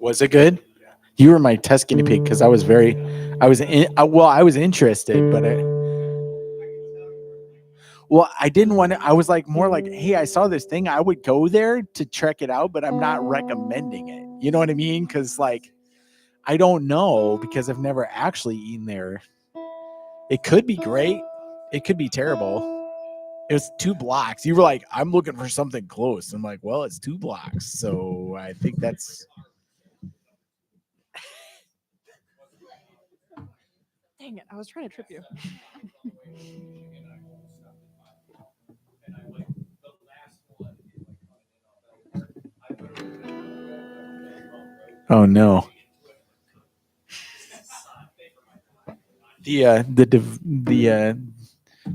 Was it good? You were my test guinea pig because I was interested, but I didn't want to. I was like more like, hey, I saw this thing. I would go there to check it out, but I'm not recommending it. You know what I mean? Because like, I don't know because I've never actually eaten there. It could be great. It could be terrible. It was 2 blocks. You were like, I'm looking for something close. I'm like, well, it's 2 blocks. So I think that's. Dang it. I was trying to trip you. Oh, no.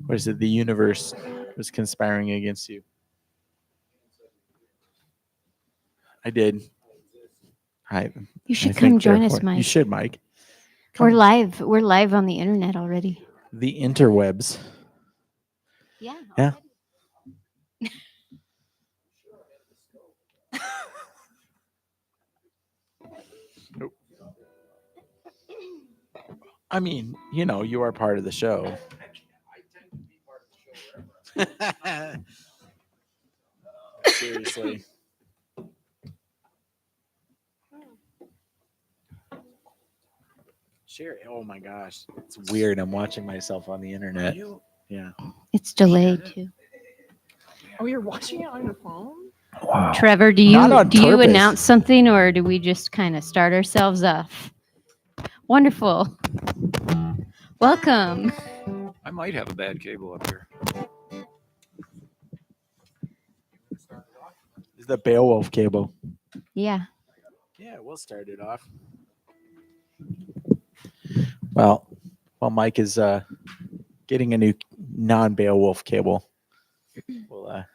What is it? The universe was conspiring against you. I did. You should come join us, Mike. You should, Mike. We're live. We're live on the internet already. The interwebs. Yeah. Yeah. Nope. I mean, you are part of the show. Seriously. Sure. Oh my gosh. It's weird. I'm watching myself on the internet. Yeah. It's delayed too. Oh, you're watching it on your phone? Wow. Trevor, do you announce something, or do we just kind of start ourselves off? Wonderful. Welcome. I might have a bad cable up here. Is the Beowulf cable? Yeah. Yeah, we'll start it off. Well, while Mike is getting a new non-Beowulf cable, we'll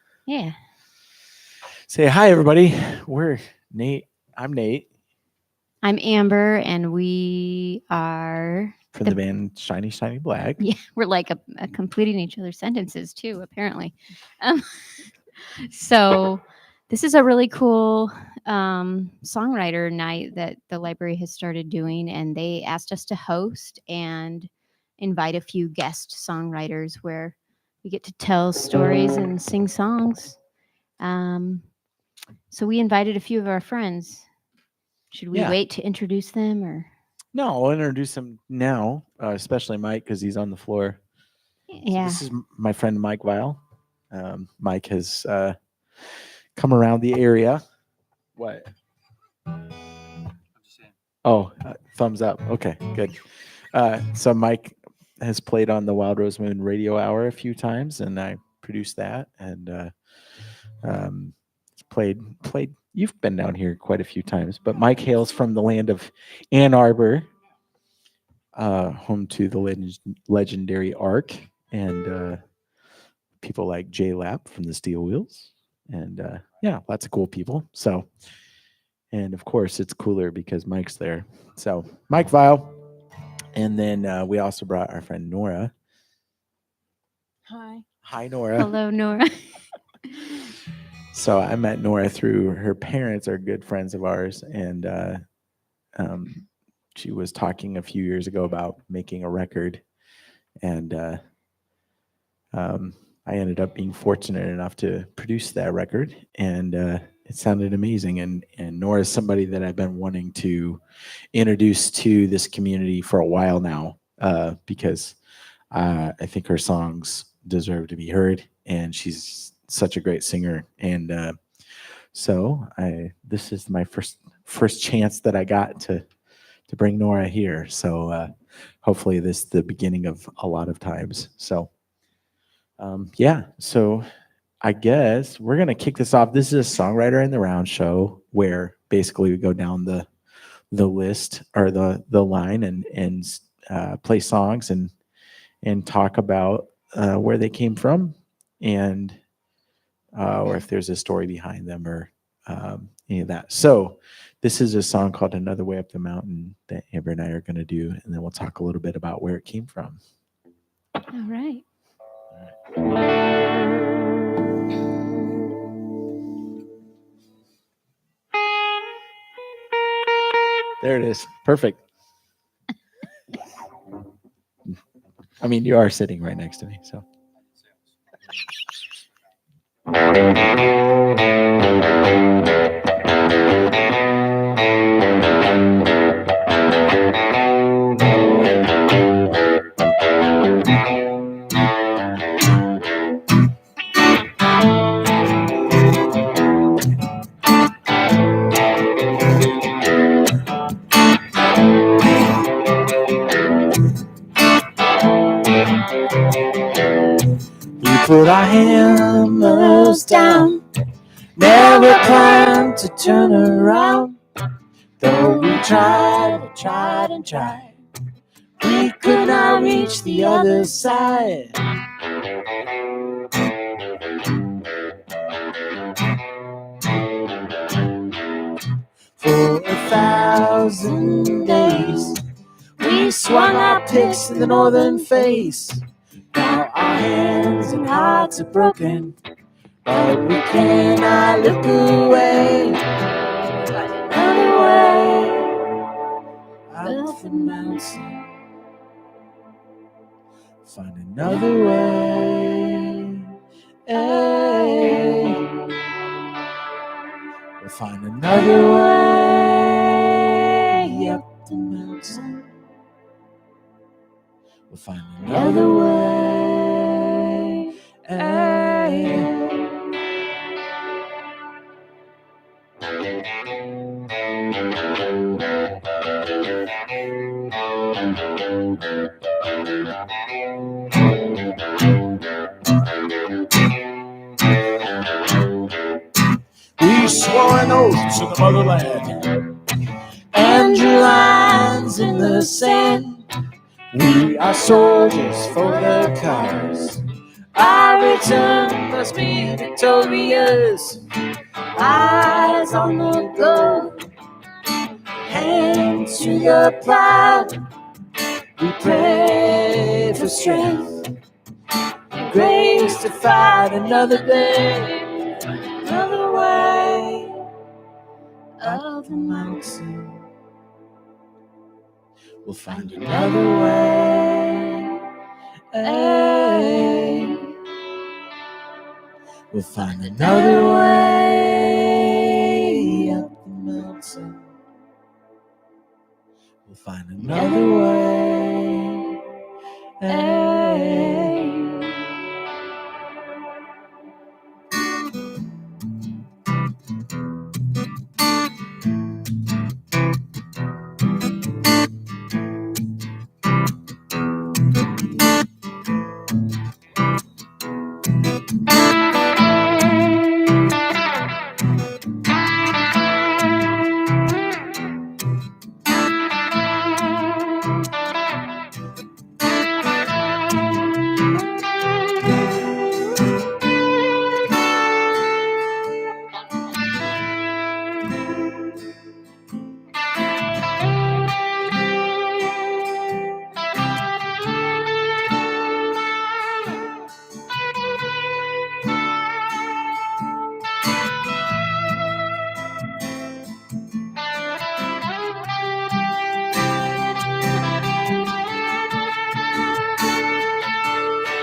say hi, everybody. We're Nate. I'm Nate. I'm Amber, and we are from the band Shiny Shiny Black. Yeah, we're like completing each other's sentences too, apparently. So this is a really cool songwriter night that the library has started doing, and they asked us to host and invite a few guest songwriters where we get to tell stories and sing songs. So we invited a few of our friends. Should we wait to introduce them, or? No, I'll introduce him now, especially Mike because he's on the floor. Yeah. So this is my friend Mike Weil. Mike has come around the area. What? Oh, thumbs up. Okay, good. So Mike has played on the Wild Rose Moon Radio Hour a few times, and I produced that. And played. You've been down here quite a few times, but Mike hails from the land of Ann Arbor, home to the legendary Ark and people like J Lap from the Steel Wheels, and lots of cool people. So, and of course, it's cooler because Mike's there. So, Mike Weil, and then we also brought our friend Nora. Hi, Nora. Hello, Nora. So I met Nora through her parents are good friends of ours, and she was talking a few years ago about making a record, and I ended up being fortunate enough to produce that record, and it sounded amazing. And Nora is somebody that I've been wanting to introduce to this community for a while now, because I think her songs deserve to be heard, and she's such a great singer. And so this is my first chance that I got to bring Nora here. So hopefully this is the beginning of a lot of times. So so I guess we're gonna kick this off. This is a Songwriter in the Round show where basically we go down the list or the line and play songs and talk about where they came from and or if there's a story behind them or any of that. So this is a song called Another Way Up the Mountain that Amber and I are going to do, and then we'll talk a little bit about where it came from. All right. There it is. Perfect. I mean, you are sitting right next to me, so. We put our hammers down, never planned to turn around. Though we tried and tried, we could not reach the other side. For 1,000 days, we swung our picks in the northern face. Now our hands and hearts are broken, but we cannot look away. Another way out the mountain. Find another way. Hey. We'll find another way up the mountain. We'll find another way. Hey. We swore an oath to the motherland and drew lines in the sand. We are soldiers for the cause. Our return must be victorious. Eyes on the goal, hands to the plow. We pray for strength and grace to fight another day, another way of the mountain. We'll find another way. Hey. We'll find another way up the mountain. We'll find another way. Hey.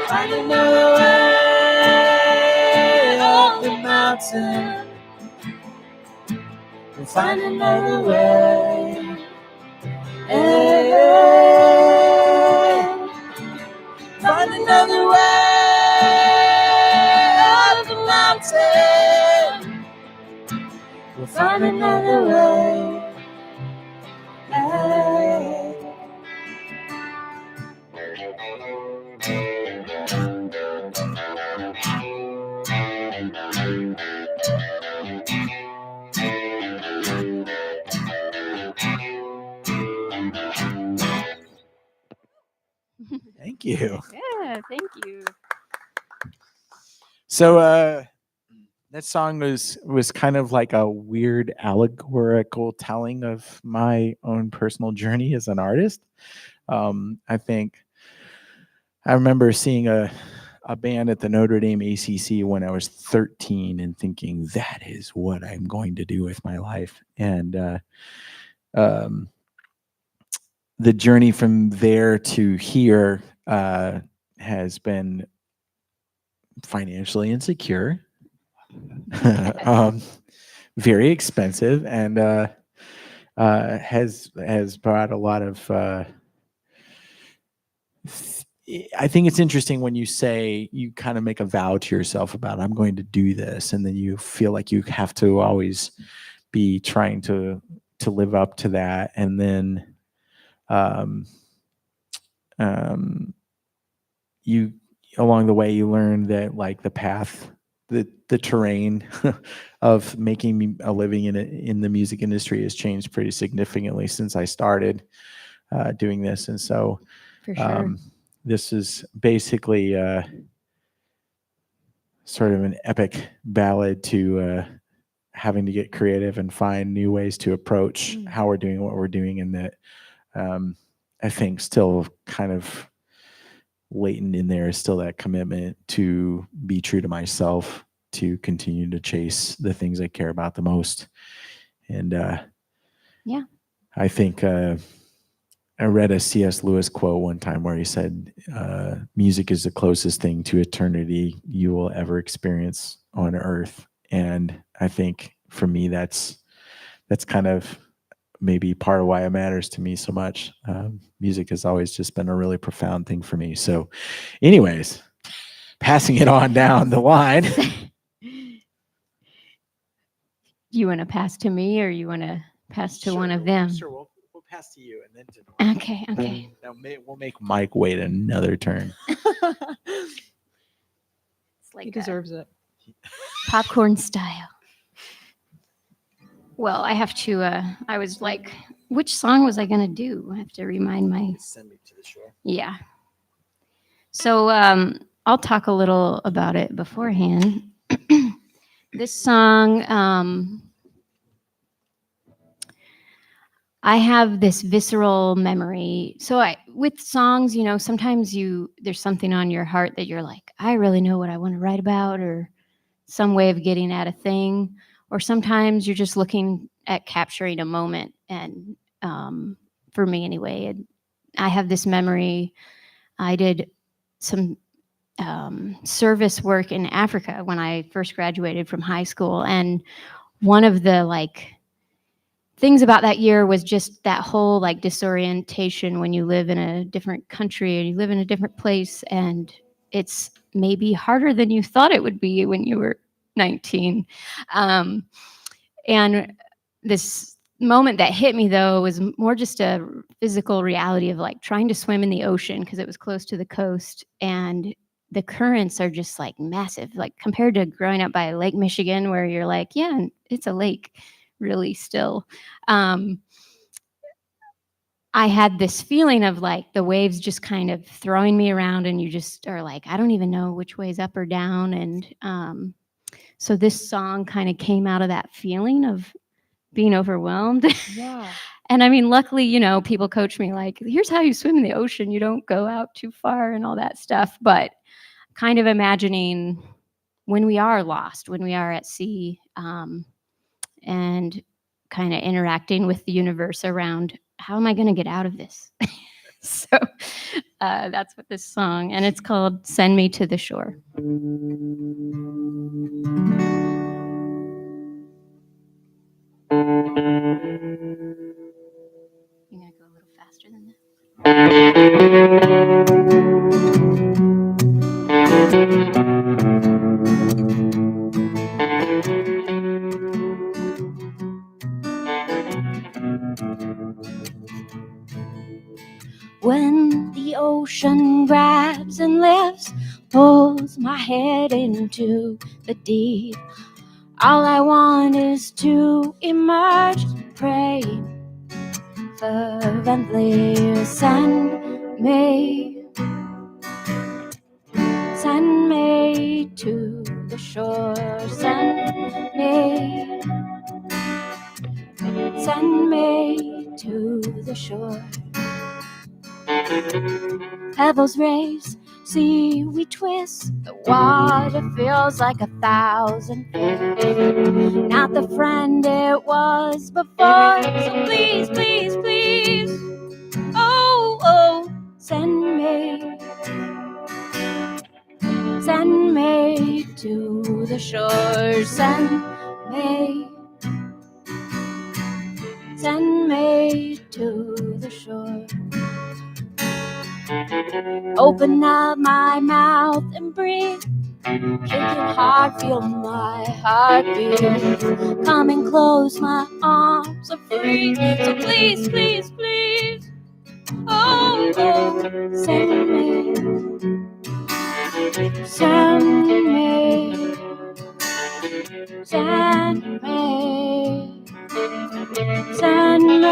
Find another way up the mountain. We'll find another way. Hey, find another way up the mountain. We'll find another way. Hey. Thank you. Yeah, thank you. So that song was kind of like a weird allegorical telling of my own personal journey as an artist. I think I remember seeing a band at the Notre Dame ACC when I was 13 and thinking that is what I'm going to do with my life. And the journey from there to here has been financially insecure, very expensive, and has brought a lot of. I think it's interesting when you say you kind of make a vow to yourself about I'm going to do this, and then you feel like you have to always be trying to live up to that, and then you along the way you learn that like the path, the terrain of making a living in the music industry has changed pretty significantly since I started doing this, and so For sure. this is basically sort of an epic ballad to having to get creative and find new ways to approach how we're doing what we're doing, and that I think still kind of latent in there is still that commitment to be true to myself, to continue to chase the things I care about the most. And Yeah. I think I read a C.S. Lewis quote one time where he said, music is the closest thing to eternity you will ever experience on earth. And I think for me, that's kind of maybe part of why it matters to me so much. Music has always just been a really profound thing for me. So anyways, passing it on down the line. You want to pass to me, or you want to pass to one of them? Sure, we'll pass to you and then to Nora. Okay. Now we'll make Mike wait another turn. It's like He deserves it. popcorn style. Well, I have to, I was like, which song was I going to do? I have to remind my, Send me to the shore. yeah. So I'll talk a little about it beforehand. This song, I have this visceral memory. So with songs, you know, sometimes there's something on your heart that you're like, I really know what I want to write about, or some way of getting at a thing. Or sometimes you're just looking at capturing a moment. And for me anyway, I have this memory. I did some service work in Africa when I first graduated from high school. And one of the things about that year was just that whole disorientation when you live in a different country and you live in a different place, and it's maybe harder than you thought it would be when you were 19. And this moment that hit me, though, was more just a physical reality of trying to swim in the ocean because it was close to the coast, and the currents are just massive, compared to growing up by Lake Michigan, where you're yeah, it's a lake really still. I had this feeling of the waves just kind of throwing me around, and you just are I don't even know which way's up or down. And so this song kind of came out of that feeling of being overwhelmed. Yeah. And I mean, luckily, you know, people coach me here's how you swim in the ocean. You don't go out too far and all that stuff. But kind of imagining when we are lost, when we are at sea, and kind of interacting with the universe around how am I going to get out of this? So that's what this song, and it's called Send Me to the Shore. You gonna go a little faster than that? When the ocean grabs and lifts, pulls my head into the deep, all I want is to emerge, pray fervently. Send me to the shore. Send me to the shore. Pebbles race, see we twist, the water feels like 1,000 feet. Not the friend it was before, so please, please, please, oh send me to the shore, send me to the shore. Open up my mouth and breathe, kicking hard, feel my heartbeat. Come and close, my arms are free, so please, please, please, oh, oh, send me, send me, send me, send me.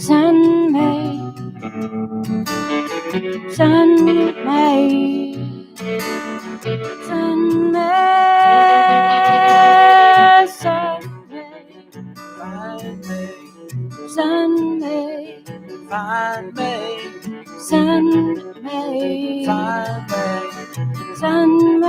Send me, send me, send me, send me, send me, Find me, send me, find me, send me.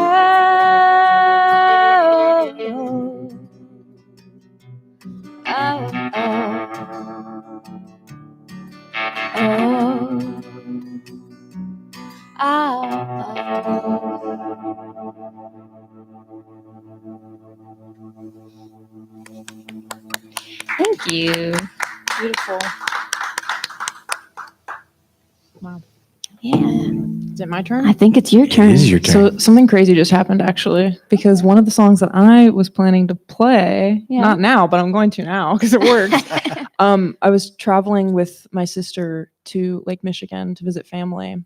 Thank you. Beautiful. Wow. Yeah, Is it my turn? I think it's your turn. It is your turn. So something crazy just happened actually, because one of the songs that I was planning to play, Yeah. not now, but I'm going to now because it worked. I was traveling with my sister to Lake Michigan to visit family.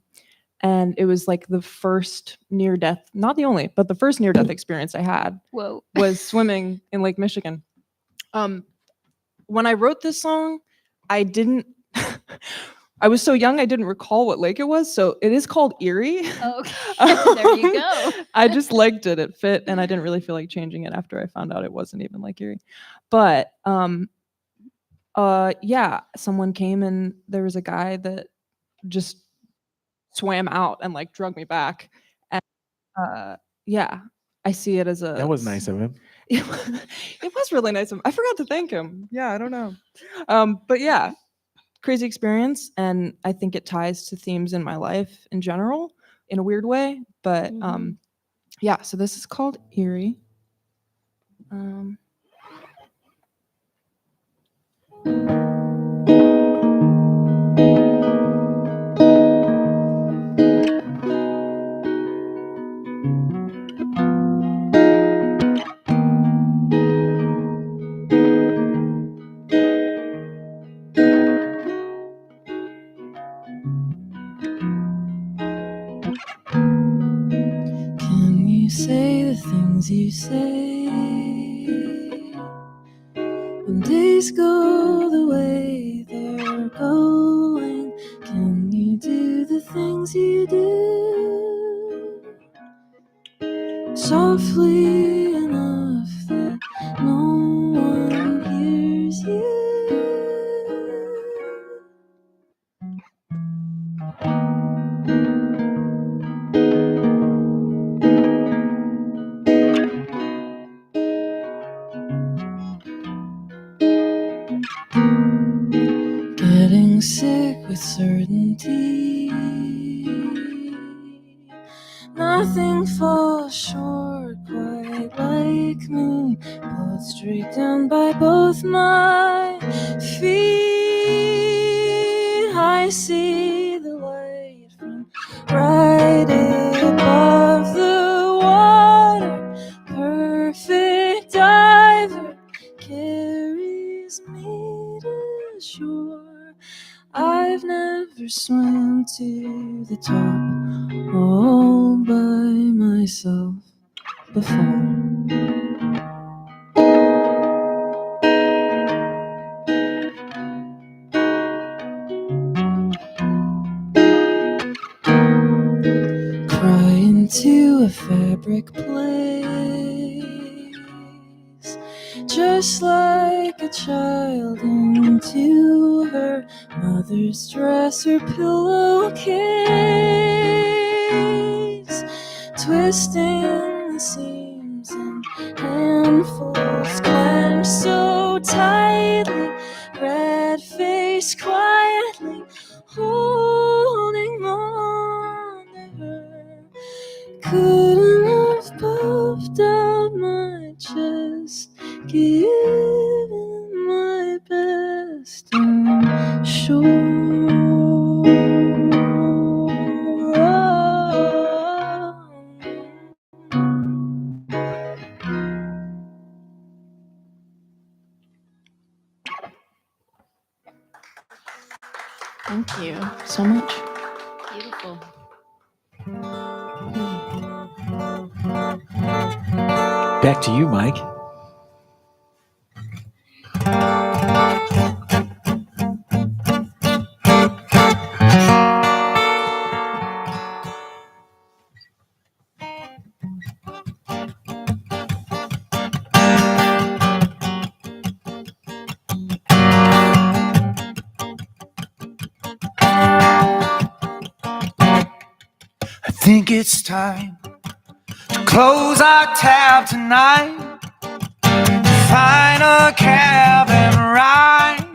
And it was like the first near death, not the only, but the first near death experience I had Whoa. was swimming in Lake Michigan. When I wrote this song, I didn't, I was so young, I didn't recall what lake it was. So it is called Erie. Okay, there you go. I just liked it. It fit. And I didn't really feel like changing it after I found out it wasn't even Lake Erie. But yeah, someone came and there was a guy that just swam out and like drug me back. And yeah, I see it as a. That was nice of him. It was really nice of him. I forgot to thank him. Yeah, I don't know. But yeah, crazy experience. And I think it ties to themes in my life in general in a weird way. But yeah, so this is called Erie. Can you say the things you say when days go the way they're going? Can you do the things you do softly enough that no one hears you? Getting sick with certainty, nothing falls short quite like me, pulled straight down by both my feet. I see the light from right above the water, perfect diver carries me to shore. I've never swam to the top all by myself before. just like a child into her mother's dress or pillowcase, twisting the seams and handfuls clenched so tightly, red face quietly holding on to her. Couldn't have puffed out my chest, given my best, I'm sure. Thank you so much. Beautiful. Back to you, Mike. I think it's time to close our tab tonight, find a cab and ride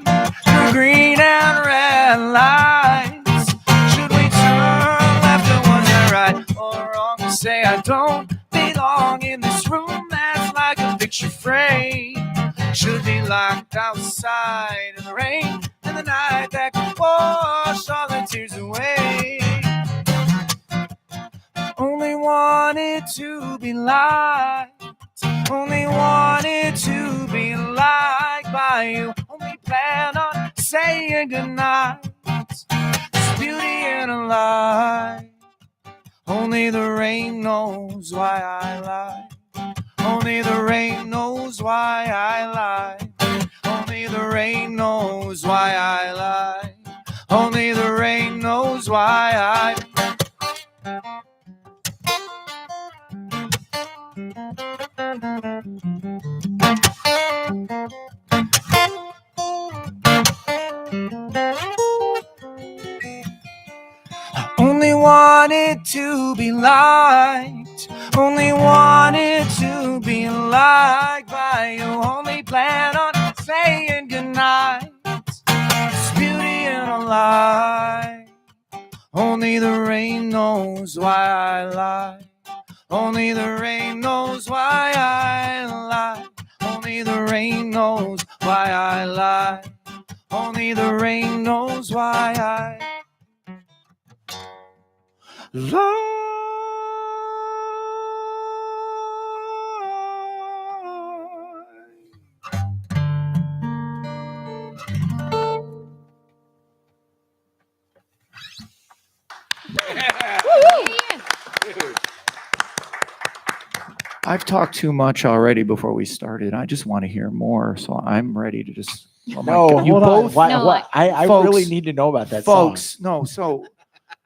through green and red lights. Should we turn left or wonder right or wrong to say I don't belong in this room that's like a picture frame? Should be locked outside in the rain and the night that could wash all the tears away. Only wanted to be liked, only wanted to be liked by you. Only plan on saying goodnight. There's beauty in a lie. Only the rain knows why I lie. Only the rain knows why I lie. Only the rain knows why I lie. Only the rain knows why I. Only wanted to be liked, only wanted to be liked by you. Only plan on saying goodnight. There's beauty in a lie. Only the rain knows why I lie. Only the rain knows why I lie. Only the rain knows why I lie. Only the rain knows why I lie. I've talked too much already before we started. I just want to hear more, so I'm ready to just. Oh my No, God. You hold on. both, Why, No, why, I folks- really need to know about that folks. No, so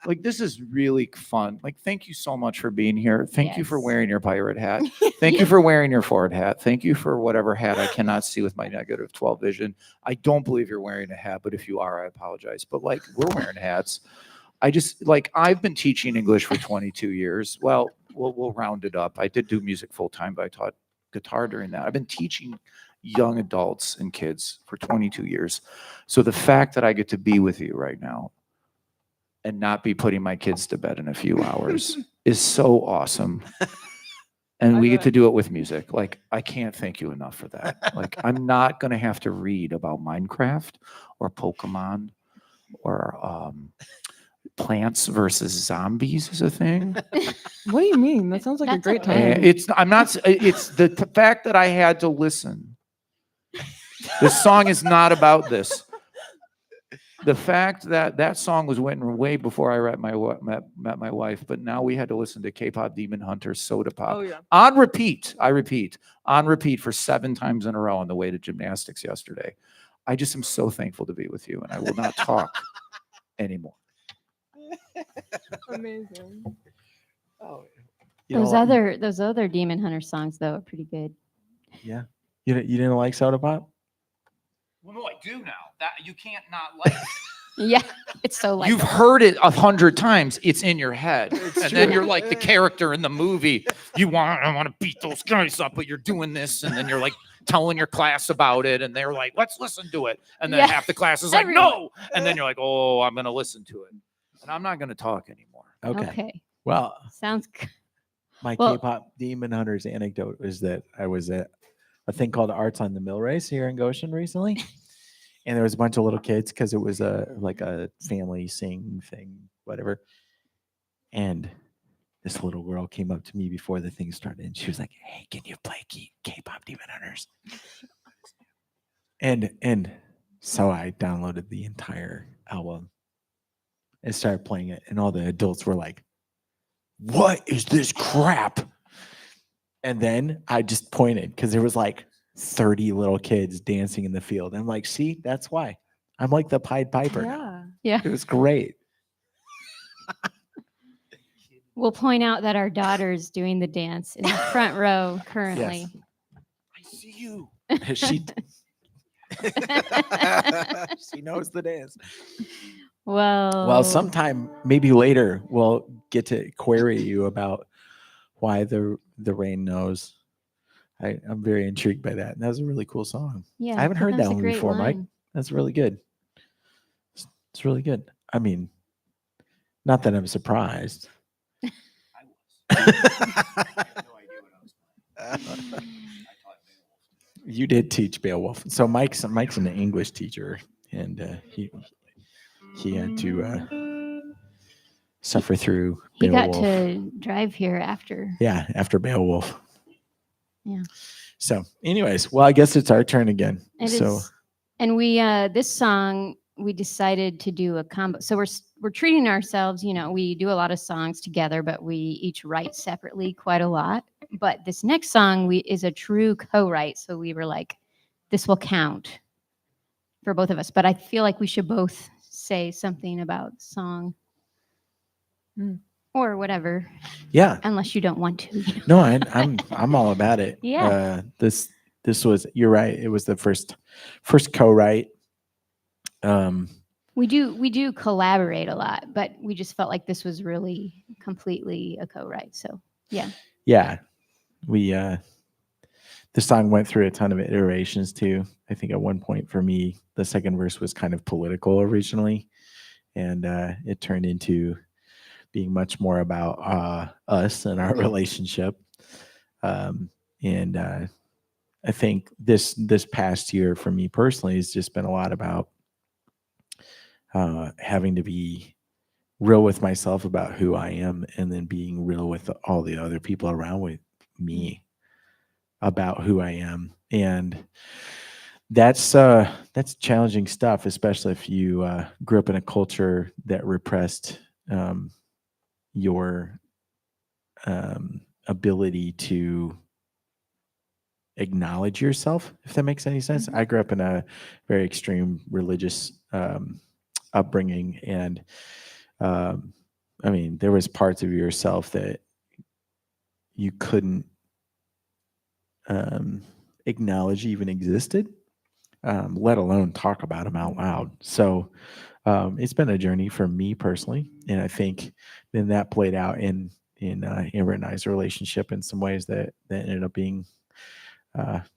like this is really fun. Like, thank you so much for being here. Thank you for Yes. wearing your pirate hat. Thank you for wearing your Ford hat. Thank you for whatever hat I cannot see with my negative 12 vision. I don't believe you're wearing a hat, but if you are, I apologize. But like, we're wearing hats. I just like, I've been teaching English for 22 years. Well, we'll round it up. I did do music full time, but I taught guitar during that. I've been teaching young adults and kids for 22 years. So the fact that I get to be with you right now and not be putting my kids to bed in a few hours is so awesome. And we get to do it with music. Like, I can't thank you enough for that. Like, I'm not going to have to read about Minecraft or Pokemon or Plants versus Zombies is a thing. What do you mean? That sounds like a That's great okay. time. I'm not, it's the fact that I had to listen. This song is not about this. The fact that that song was written way before I met my wife, but now we had to listen to K-pop Demon Hunter's Soda Pop Oh yeah. on repeat. I repeat, on repeat for 7 times in a row on the way to gymnastics yesterday. I just am so thankful to be with you, and I will not talk anymore. Amazing. Oh, Those other Demon Hunter songs though are pretty good. Yeah. You didn't like soda pop? Well, no, I do now. That you can't not like. Yeah, it's so like You've heard it 100 times. It's in your head, and then true. you're like the character in the movie. I want to beat those guys up, but you're doing this, and then you're like telling your class about it, and they're like, "Let's listen to it," and then Yeah. half the class is like, Everyone. "No," and then you're like, "Oh, I'm going to listen to it," and I'm not going to talk anymore. Okay. Well, Sounds good. my Well- K-pop Demon Hunters anecdote is that I was at a thing called Arts on the Mill Race here in Goshen recently. And there was a bunch of little kids because it was like a family sing thing, whatever. And this little girl came up to me before the thing started, and she was like, "Hey, can you play K-pop Demon Hunters?" And so I downloaded the entire album and started playing it, and all the adults were like, "What is this crap?" And then I just pointed because there was like 30 little kids dancing in the field. I'm like, "See, that's why I'm like the Pied Piper now." Yeah. It was great. We'll point out that our daughter's doing the dance in the front row currently. I see you. she she knows the dance. Well, sometime maybe later we'll get to query you about why the rain knows. I'm very intrigued by that. And that was a really cool song. yeah, I haven't heard was that a one great before, Mike. line. That's really good. It's really good. I mean, not that I'm surprised. You did teach Beowulf. So Mike's an English teacher, and he had to suffer through He Beowulf. got to drive here after. Yeah, after Beowulf. Yeah. So, anyways, well, I guess it's our turn again. It so, is, and we this song we decided to do a combo. So we're treating ourselves. We do a lot of songs together, but we each write separately quite a lot. But this next song is a true co-write. So we were like, this will count for both of us. But I feel like we should both say something about the song. Or whatever, yeah. unless you don't want to. No, I'm all about it. Yeah. This was, you're right. It was the first co-write. We do collaborate a lot, but we just felt like this was really completely a co-write. So Yeah. We the song went through a ton of iterations too. I think at one point for me, the second verse was kind of political originally, and it turned into being much more about us and our relationship. And I think this past year for me personally has just been a lot about having to be real with myself about who I am, and then being real with all the other people around with me about who I am. And that's challenging stuff, especially if you grew up in a culture that repressed your ability to acknowledge yourself, if that makes any sense. I grew up in a very extreme religious upbringing, and I mean, there was parts of yourself that you couldn't acknowledge even existed, let alone talk about them out loud. So it's been a journey for me personally, and I think then that played out in Amber and I's relationship in some ways that ended up being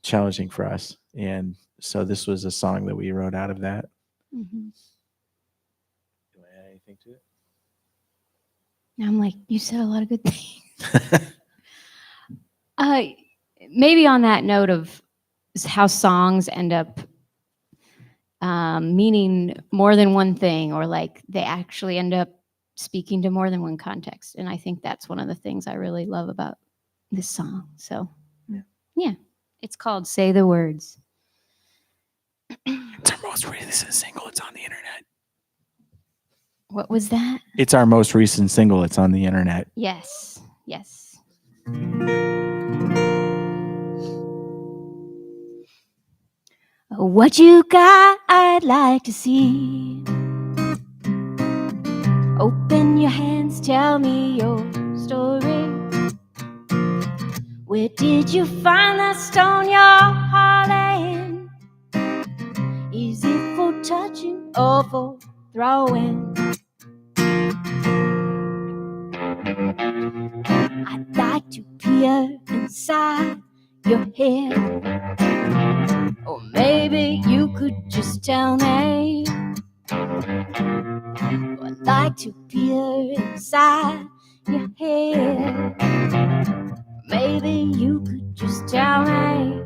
challenging for us. And so this was a song that we wrote out of that. Mm-hmm. Do I add anything to it? Now I'm like, you said a lot of good things. Maybe on that note of how songs end up meaning more than one thing, or like they actually end up speaking to more than one context. And I think that's one of the things I really love about this song. So yeah. It's called Say the Words. It's our most recent single. It's on the internet. What was that? It's our most recent single. It's on the internet. Yes. What you got, I'd like to see. Open your hands, tell me your story. Where did you find that stone you're hauling? Is it for touching or for throwing? I'd like to peer inside your head. Or maybe you could just tell me. I'd like to peer inside your head. Maybe you could just tell me.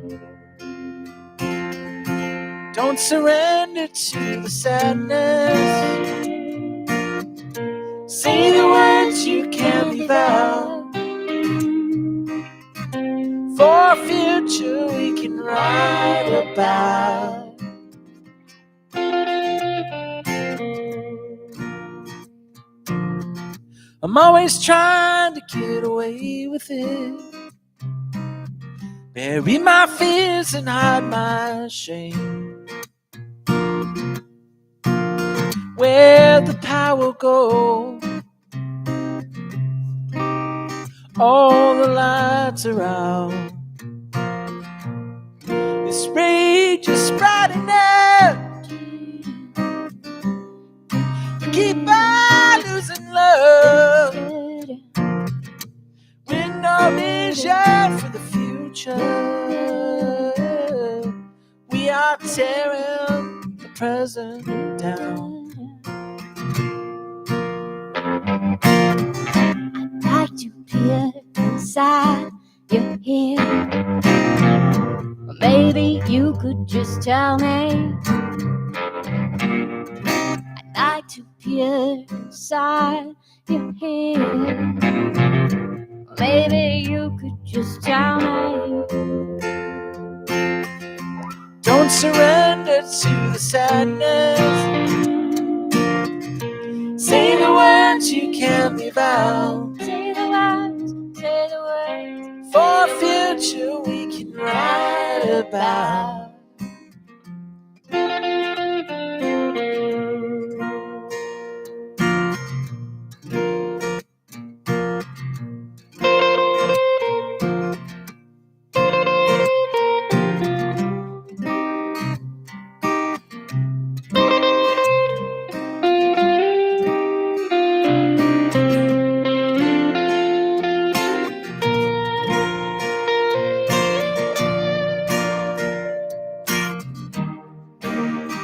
Don't surrender to the sadness. Say the words you can't leave out. For a future we can write about. I'm always trying to get away with it. Bury my fears and hide my shame. Where the power goes, all the lights are out. This rage is spreading out. Keep on losing love. With no vision for the future. We are tearing the present down. I'd like to peer inside your head. Or maybe you could just tell me. I'd like to peer inside your head. Or maybe you could just tell me. Don't surrender to the sadness. Say the words you can't leave out. Say the words, say the words. For a future we can write about.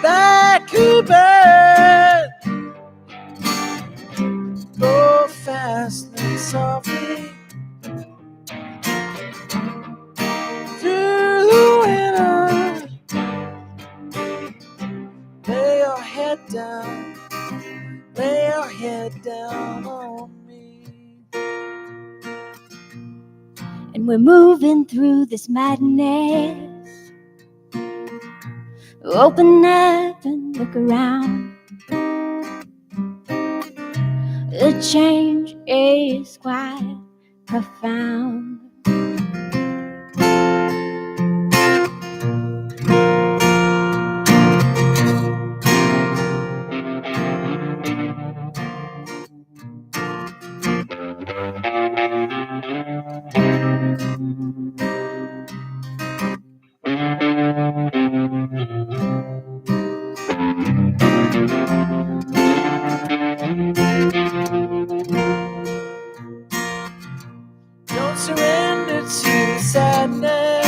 Like a bird, go fast and softly through the winter. Lay your head down, lay your head down on me. And we're moving through this madness. Open up and look around. The change is quite profound. Don't surrender to the sadness.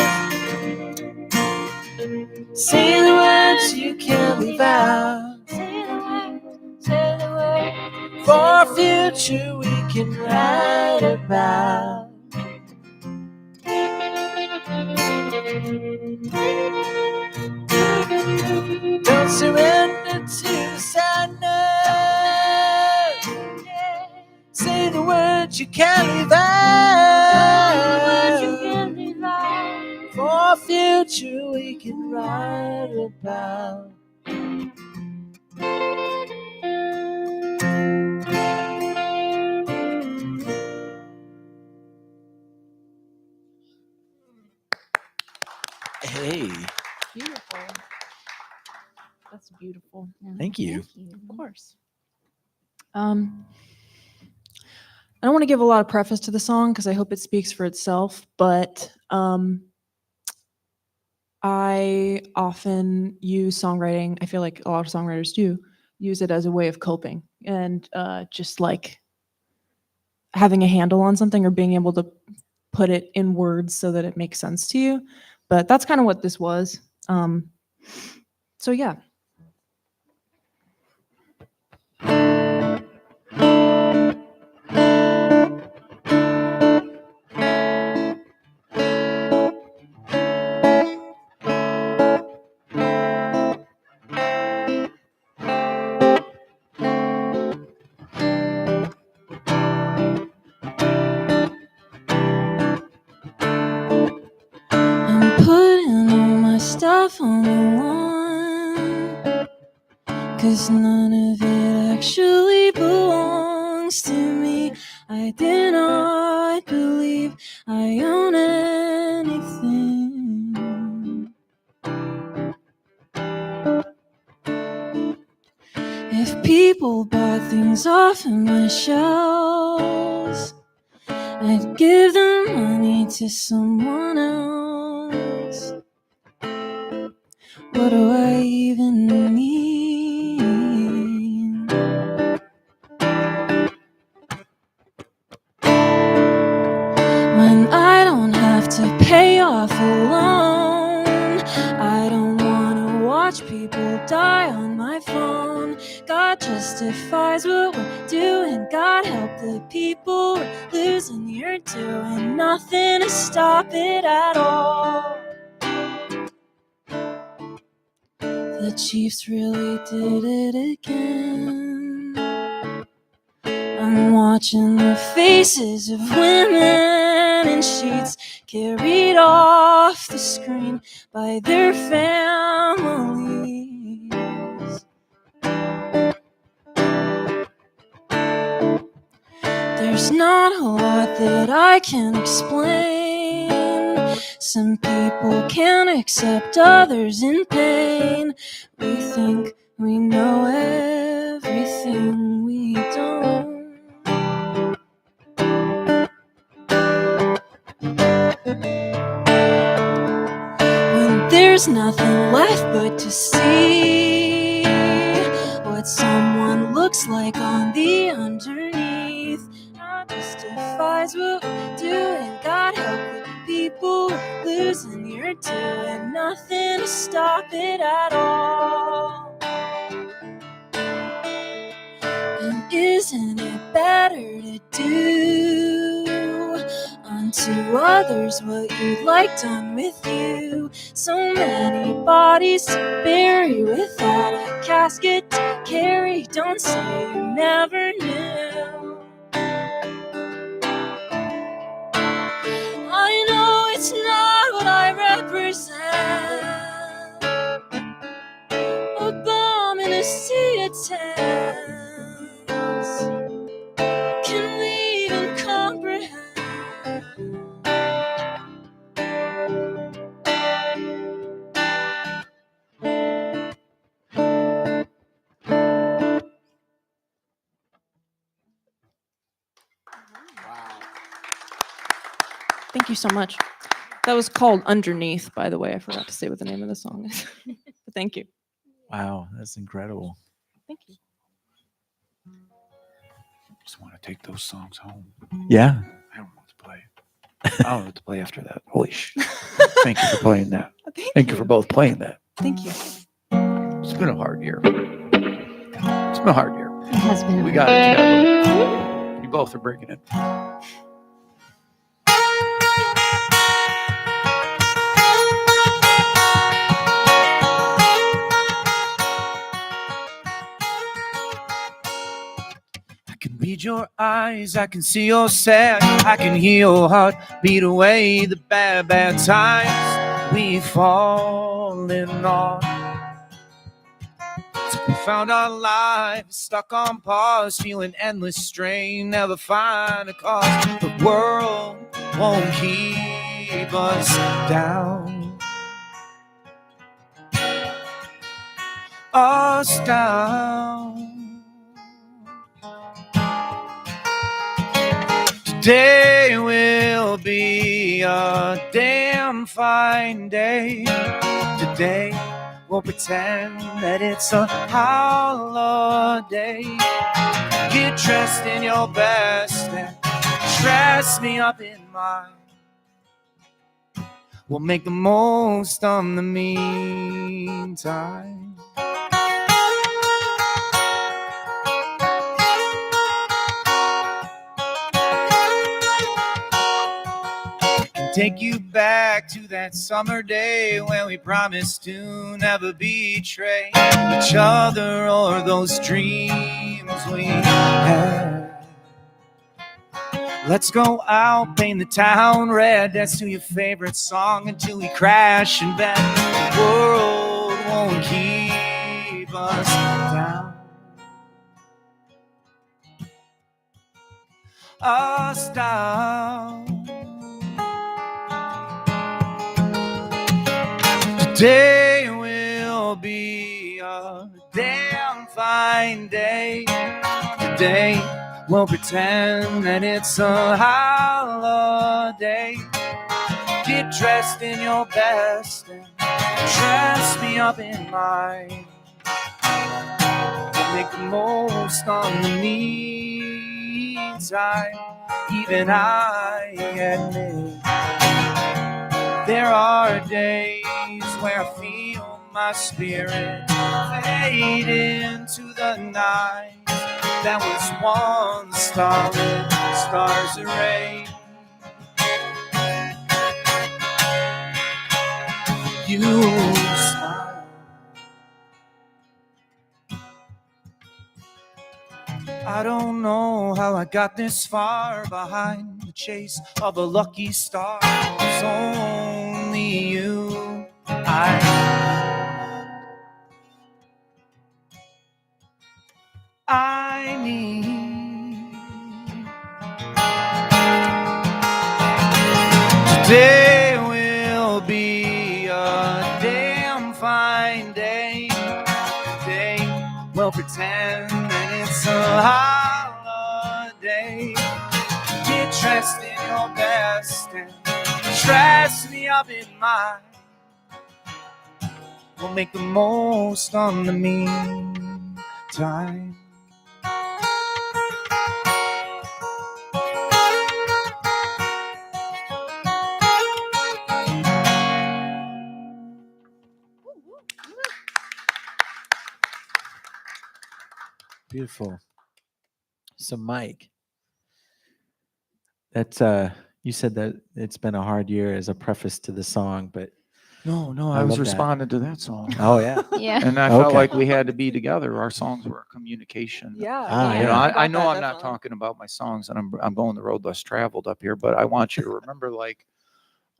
Say the words you can't leave out. Say the words, say the words. For a future we can write about. Don't surrender to the sadness. Say the words you can't leave out. For a future we can write about. Hey, Beautiful. That's beautiful. thank you. Of course. I don't want to give a lot of preface to the song because I hope it speaks for itself, but I often use songwriting. I feel like a lot of songwriters do use it as a way of coping and just like having a handle on something or being able to put it in words so that it makes sense to you. But that's kind of what this was. So yeah. I'm putting all my stuff on the lawn, 'cause none of it actually belongs to me. I did not believe I own anything. If people bought things off of my shelves, I'd give the money to someone else. What do I even need? When I don't have to pay off a loan, I don't wanna watch people die on my phone. God justifies what we're doing. God help the people we're losing. You're doing nothing to stop it at all. The Chiefs really did it again. I'm watching the faces of women in sheets carried off the screen by their families. There's not a lot that I can explain. Some people can't accept others in pain. We think we know everything we don't. When there's nothing left but to see what someone looks like on the underneath. God justifies what we're doing. God help the people we're losing. You're doing nothing to stop it at all. And isn't it better to do unto others what you'd like done with you? So many bodies to bury without a casket to carry. Don't say you never knew. I know it's not what I represent, a bomb in a sea of tents. Can we even comprehend? Thank you so much. That was called Underneath, by the way. I forgot to say what the name of the song is. But thank you. Wow, that's incredible. Thank you. Just want to take those songs home. Yeah. I don't know what to play. I don't know what to play after that. Holy shit. Thank you for playing that. Thank you for both playing that. Thank you. It's been a hard year. It's been a hard year. It has been. We got it together. You both are breaking it. I can read your eyes, I can see you're sad, I can hear your heart beat away the bad, bad times we've fallen on. So we found our lives stuck on pause, feeling endless strain, never find a cause. The world won't keep us down. Us down. Today will be a day damn fine day. Today, we'll pretend that it's a holiday. Get dressed in your best and dress me up in mine. We'll make the most of the meantime. Take you back to that summer day when we promised to never betray each other or those dreams we had. Let's go out, paint the town red, dance to your favorite song until we crash in bed. The world won't keep us down. Us down. Today will be a damn fine day. Today we'll pretend that it's a holiday. Get dressed in your best and dress me up in mine. We'll make the most on the meantime. Even I admit there are days where I feel my spirit fade into the night that was once starlit, stars arrayed. You smile. I don't know how I got this far behind the chase of a lucky star. It's only you I need. Today will be a damn fine day. Today we'll pretend that it's a holiday. Get dressed in your best and dress me up in mine. We'll make the most on the meantime. Beautiful. So Mike, that's you said that it's been a hard year as a preface to the song, but No, I I was love that. responding to that song. oh yeah. Yeah. And I felt Okay. like we had to be together. Our songs were a communication. Yeah. Ah, You know, yeah. I know I'm not talking about my songs, and I'm going the road less traveled up here, but I want you to remember, like,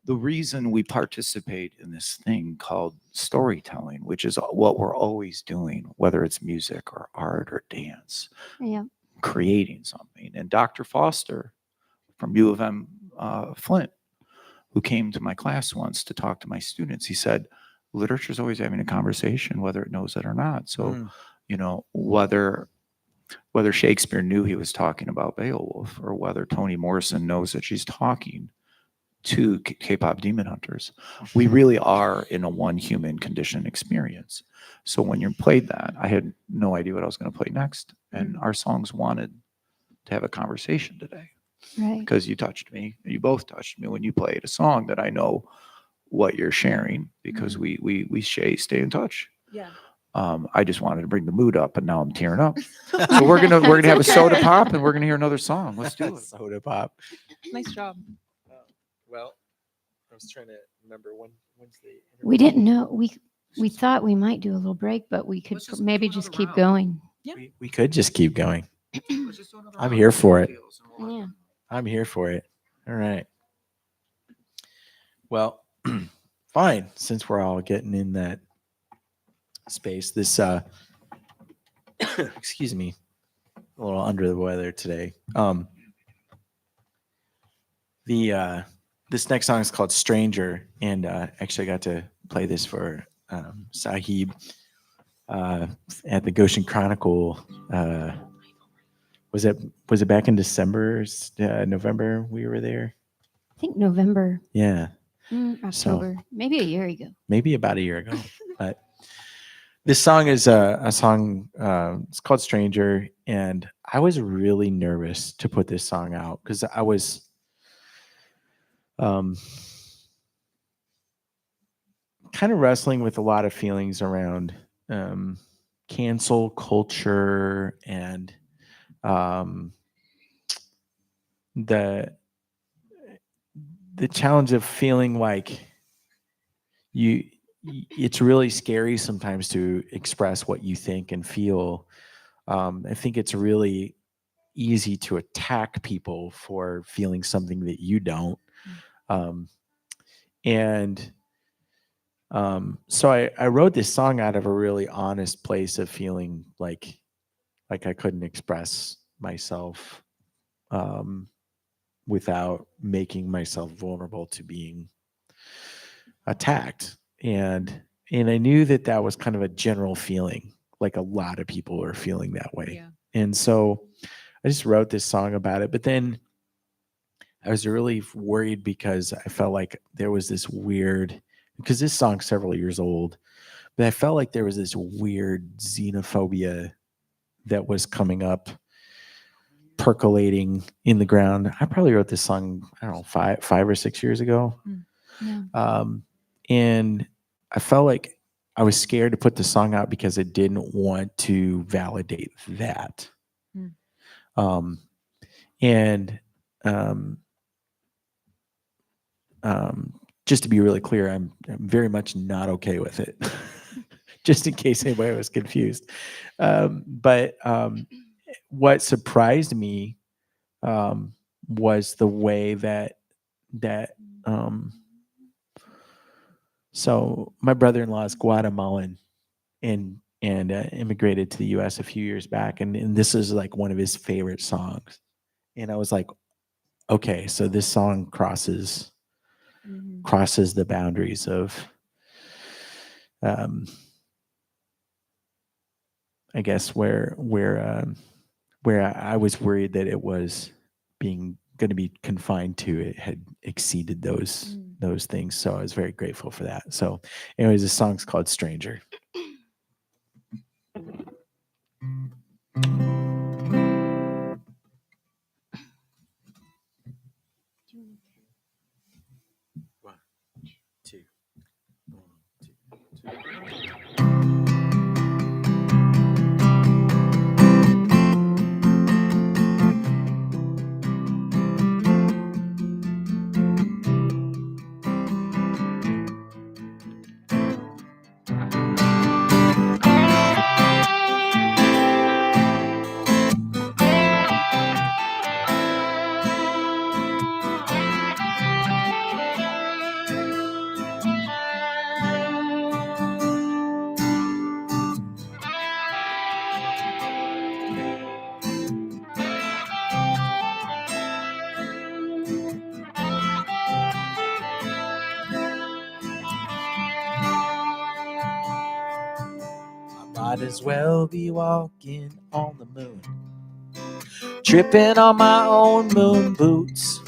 the reason we participate in this thing called storytelling, which is what we're always doing, whether it's music or art or dance, Yeah. creating something. And Dr. Foster from U of M Flint, who came to my class once to talk to my students, he said, literature is always having a conversation, whether it knows it or not. So, Mm. you know, whether Shakespeare knew he was talking about Beowulf, or whether Toni Morrison knows that she's talking to K-pop demon hunters, we really are in a one human condition experience. So when you played that, I had no idea what I was going to play next. And our songs wanted to have a conversation today, Right. because you touched me. You both touched me when you played a song that I know what you're sharing, because we stay in touch. Yeah. I just wanted to bring the mood up, and now I'm tearing up. So we're gonna have a soda pop, and we're gonna hear another song. Let's do it. Soda pop. Nice job. Well, I was trying to remember when's the We didn't know. We thought we might do a little break, but we could Let's just maybe do just another keep round. going. we could just keep going. Let's just do another I'm round here of for it. details, and we'll- Yeah. I'm here for it. All right. Well, fine. Since we're all getting in that space, this excuse me, a little under the weather today. This next song is called Stranger, and actually I got to play this for Sahib at the Goshen Chronicle. Was it back in December, November we were there? I think November. Yeah. October, maybe a year ago. maybe about a year ago. But this song is a song, it's called Stranger. And I was really nervous to put this song out because I was kind of wrestling with a lot of feelings around cancel culture and the challenge of feeling like it's really scary sometimes to express what you think and feel. I think it's really easy to attack people for feeling something that you don't. So I wrote this song out of a really honest place of feeling like I couldn't express myself without making myself vulnerable to being attacked. And I knew that was kind of a general feeling, like a lot of people are feeling that way. Yeah. And so I just wrote this song about it. But then I was really worried because I felt like there was this weird, because this song's several years old, but I felt like there was this weird xenophobia that was coming up, percolating in the ground. I probably wrote this song, I don't know, five or 6 years ago. Yeah. And I felt like I was scared to put the song out because I didn't want to validate that. Just to be really clear, I'm very much not okay with it. Just in case anybody was confused. But what surprised me was the way that so my brother-in-law is Guatemalan and immigrated to the U.S. a few years back, and this is like one of his favorite songs. And I was like, okay, so this song crosses the boundaries of, I guess where I was worried that it was going to be confined to, it had exceeded those things. So I was very grateful for that. So anyways, the song's called Stranger. Might as well be walking on the moon, tripping on my own moon boots,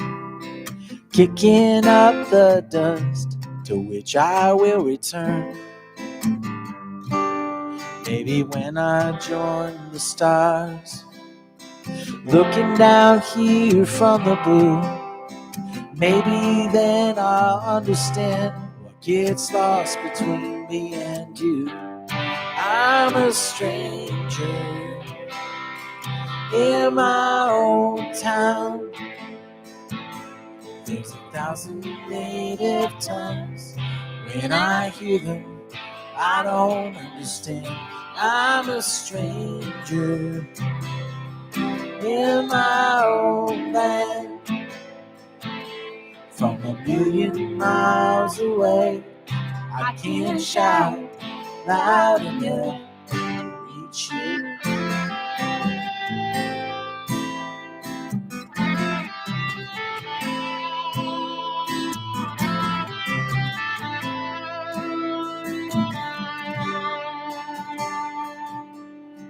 kicking up the dust to which I will return. Maybe when I join the stars, looking down here from the blue, maybe then I'll understand what gets lost between me and you. I'm a stranger in my own town. There's 1,000 native tongues. When I hear them, I don't understand. I'm a stranger in my own land. From 1,000,000 miles away, I can't shout loud enough to reach you.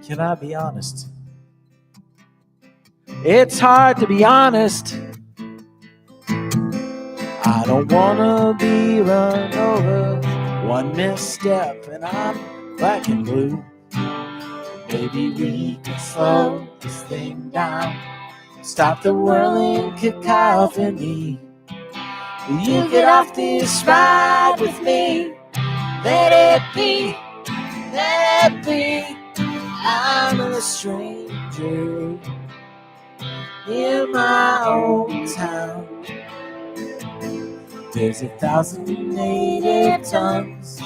Can I be honest? It's hard to be honest. I don't wanna be run over. One misstep and I'm black and blue. Maybe we can slow this thing down. Stop the whirling cacophony. Will you get off this ride with me? Let it be, let it be. I'm a stranger in my own town. There's 1,000 native tongues.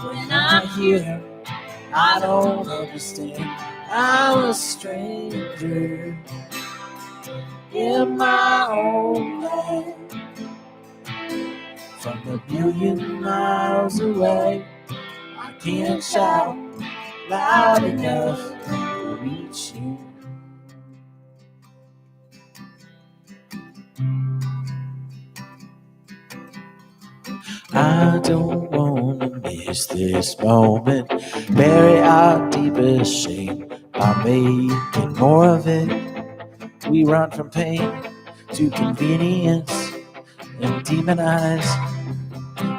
When I hear them, I don't understand. I'm a stranger in my own land. From a million miles away, I can't shout loud enough to reach you. I don't wanna miss this moment. Bury our deepest shame by making more of it. We run from pain to convenience and demonize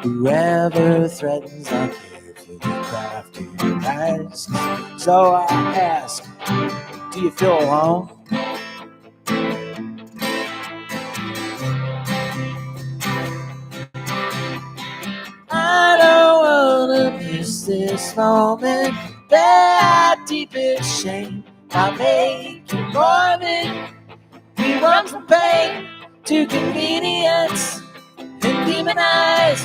whoever threatens our carefully crafted lives. So I ask, do you feel alone? I don't wanna miss this moment. That deepest shame by making more of it. We run from pain to convenience and demonize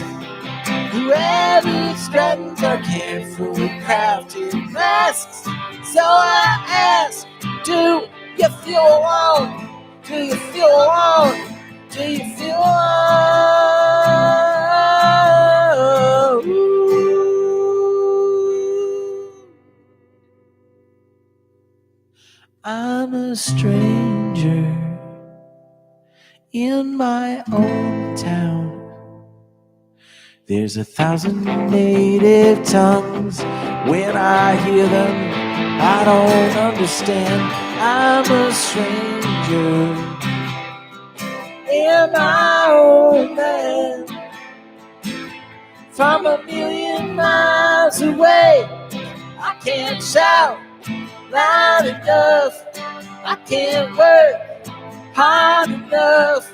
whoever threatens our carefully crafted masks. So I ask, do you feel alone? Do you feel alone? Do you feel alone? I'm a stranger in my own town. There's 1,000 native tongues. When I hear them, I don't understand. I'm a stranger in my own land. From a million miles away, I can't shout loud enough. I can't work hard enough.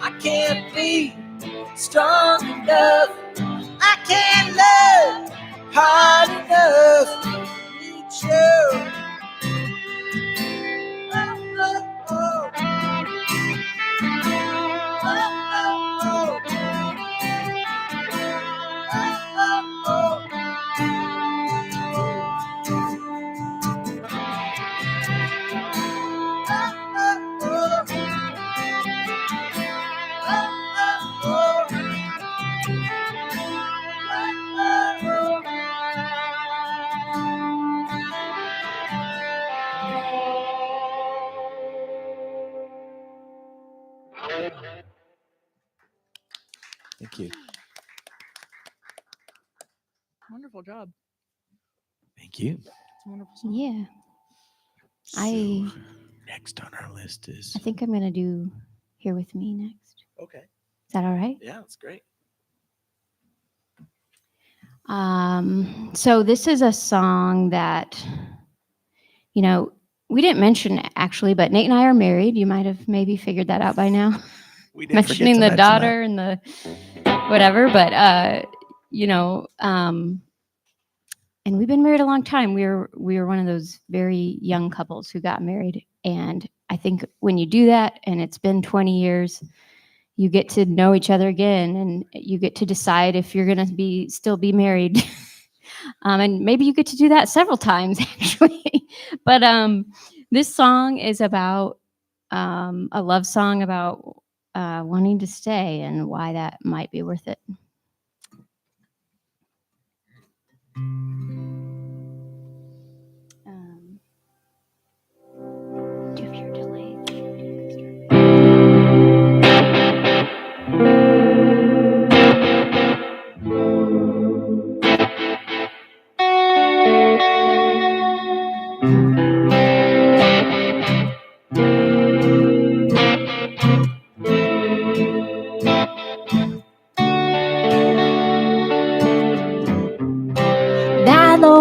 I can't be strong enough. I can't love hard enough to reach you. Oh, oh, oh. Oh, oh, Thank you. Wonderful job. Thank you. It's a wonderful song. Yeah. So, I next on our list is. I think I'm going to do Here With Me next. Okay. Is that all right? Yeah, that's great. So this is a song that, you know, we didn't mention it actually, but Nate and I are married. You might have maybe figured that out by now. We did forget Mentioning to the mention daughter and the whatever, but you know, and we've been married a long time. We were one of those very young couples who got married, and I think when you do that, and it's been 20 years, you get to know each other again, and you get to decide if you're going to still be married. And maybe you get to do that several times, actually. But this song is about a love song about wanting to stay and why that might be worth it. Do you have your delay?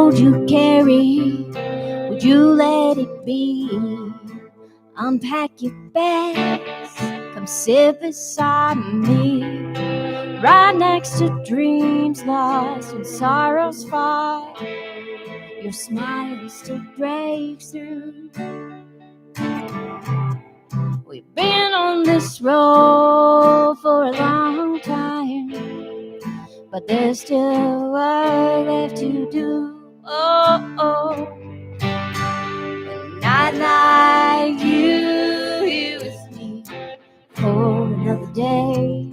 load you carry, would you let it be? Unpack your bags, come sit beside me, right next to dreams lost and sorrows fought. Your smile still breaks through. We've been on this road for a long time, but there's still work left to do. Oh, oh. Not like you here with me for another day.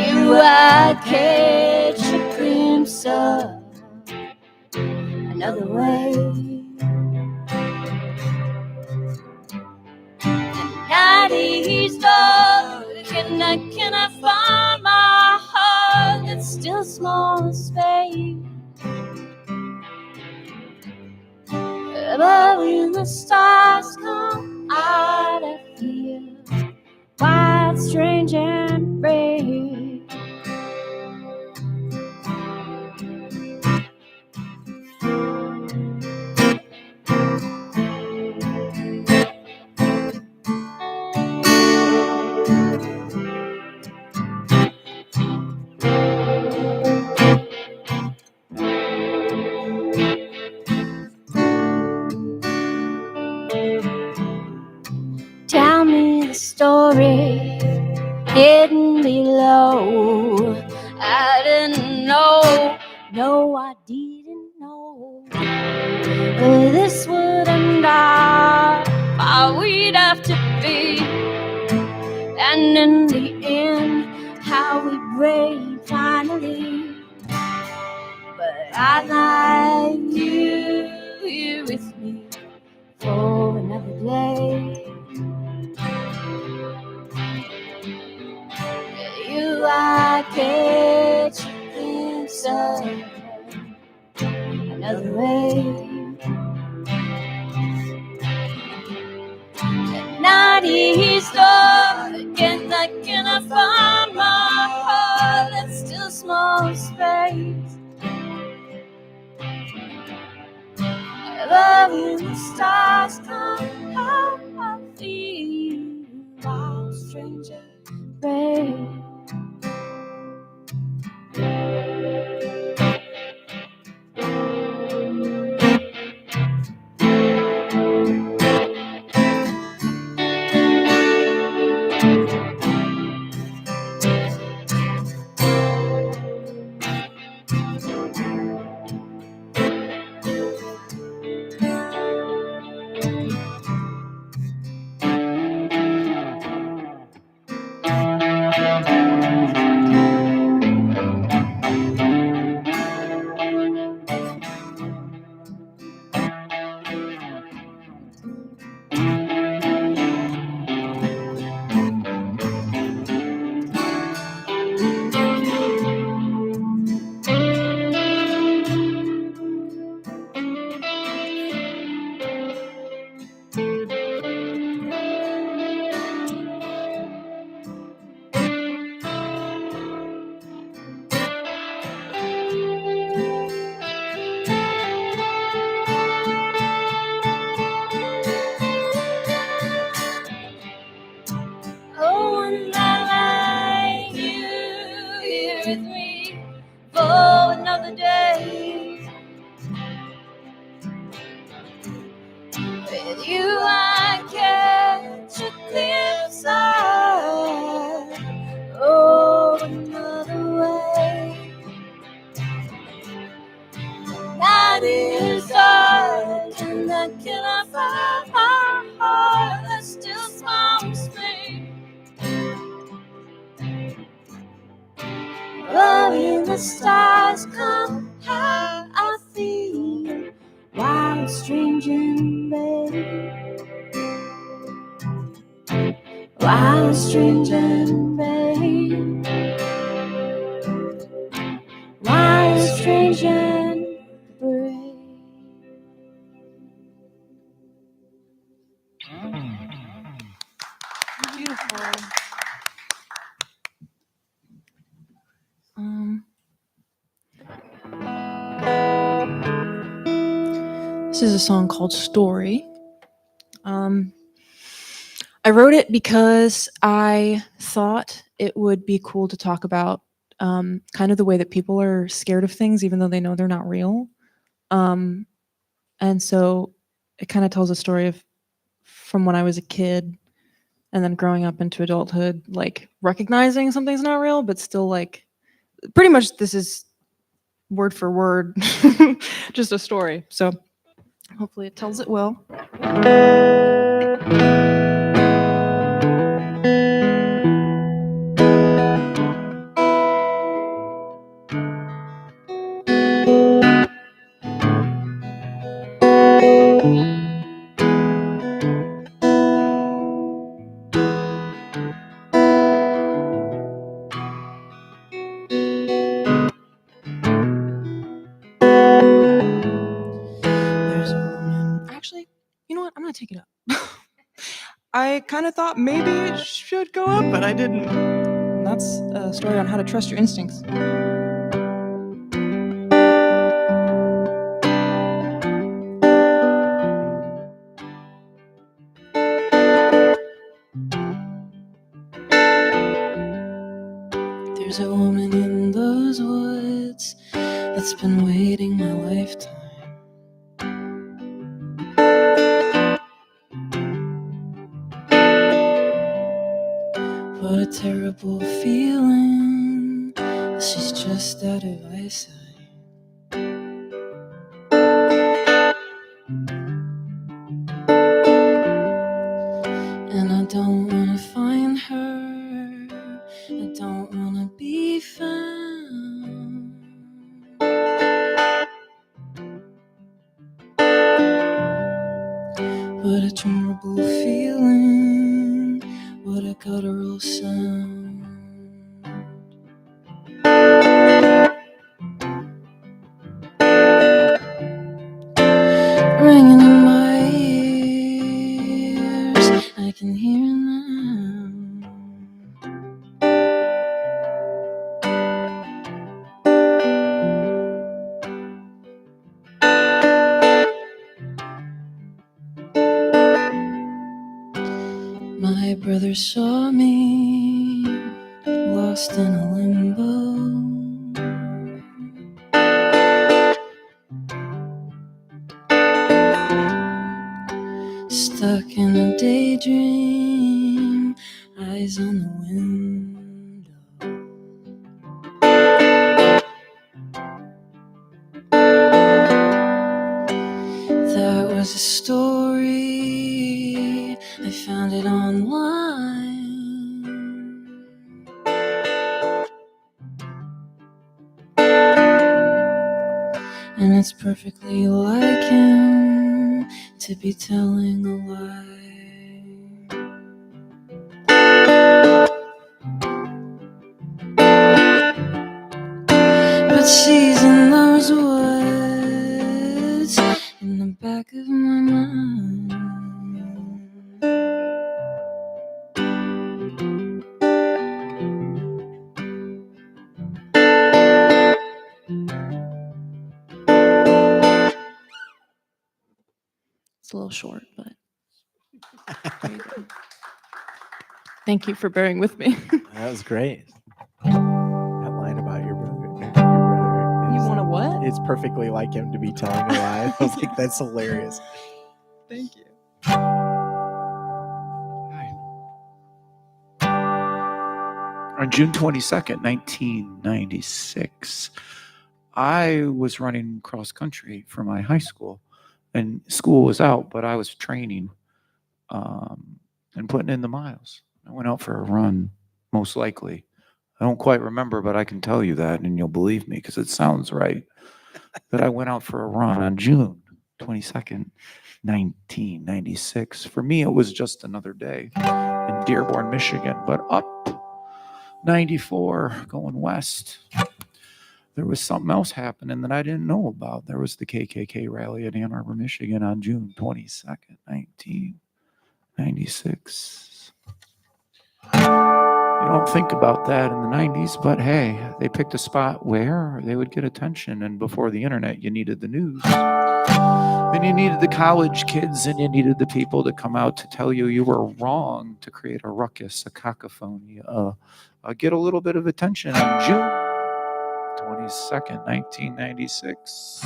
You I catch a glimpse of another way. Night is dark, can I find my heart that's still small in space? But when the stars come out, I feel wild, strange, and brave. Tell me the story hidden below. I didn't know, no, I didn't know this would end up how we'd have to be. And in the end, how we break finally. But I'd like you here with me for another day. You I catch a glimpse of another way. The night is dark, and I cannot find my heart that's still small space. I love when the stars come out, I feel wild, strange, and brave. Oh, and I like you here with me for another day. With you I catch a glimpse of another way. Night is dark and I cannot find my heart that's still smiles me. Love when the stars come out, I feel wild, strange, and brave. Wild, strange, and brave. Wild, strange, and brave. Beautiful. is a song called Story. I wrote it because I thought it would be cool to talk about kind of the way that people are scared of things, even though they know they're not real. And so it kind of tells a story of from when I was a kid and then growing up into adulthood, like recognizing something's not real, but still like pretty much this is word for word, just a story. So hopefully it tells it well. Actually, you know what? I'm gonna take it up. I kind of thought maybe it should go up, but I didn't. And that's a story on how to trust your instincts. There's a woman in those woods that's been waiting my lifetime. What a terrible feeling, she's just out of eyesight. And I don't wanna find her, I don't wanna be found. What a terrible feeling, what a guttural sound. Ringing in my ears, I can hear now. My brother saw me lost in a limbo. Stuck in a daydream, eyes on the window. That was a story, I found it online. And it's perfectly like him to be telling a lie. But she's in those woods in the back of my mind. It's a little short, but there you go. Thank you for bearing with me. That was great. That line about your brother. You want to what? It's perfectly like him to be telling a lie. I was like, that's hilarious. Thank you. On June 22nd, 1996, I was running cross country for my high school, and school was out, but I was training and putting in the miles. I went out for a run, most likely. I don't quite remember, but I can tell you that, and you'll believe me because it sounds right. That I went out for a run on June 22nd, 1996. For me, it was just another day in Dearborn, Michigan, but up 94 going west, there was something else happening that I didn't know about. There was the KKK rally in Ann Arbor, Michigan on June 22nd, 1996. You don't think about that in the 90s, but hey, they picked a spot where they would get attention. And before the internet, you needed the news. And you needed the college kids, and you needed the people to come out to tell you you were wrong, to create a ruckus, a cacophony, get a little bit of attention on June 22nd, 1996.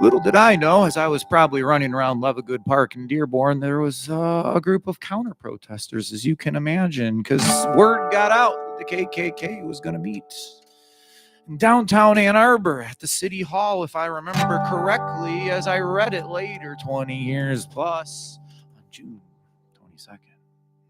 Little did I know, as I was probably running around Levagood Park in Dearborn, there was a group of counter-protesters, as you can imagine, because word got out that the KKK was going to meet in downtown Ann Arbor at the City Hall, if I remember correctly, as I read it later, 20 years plus, on June 22nd,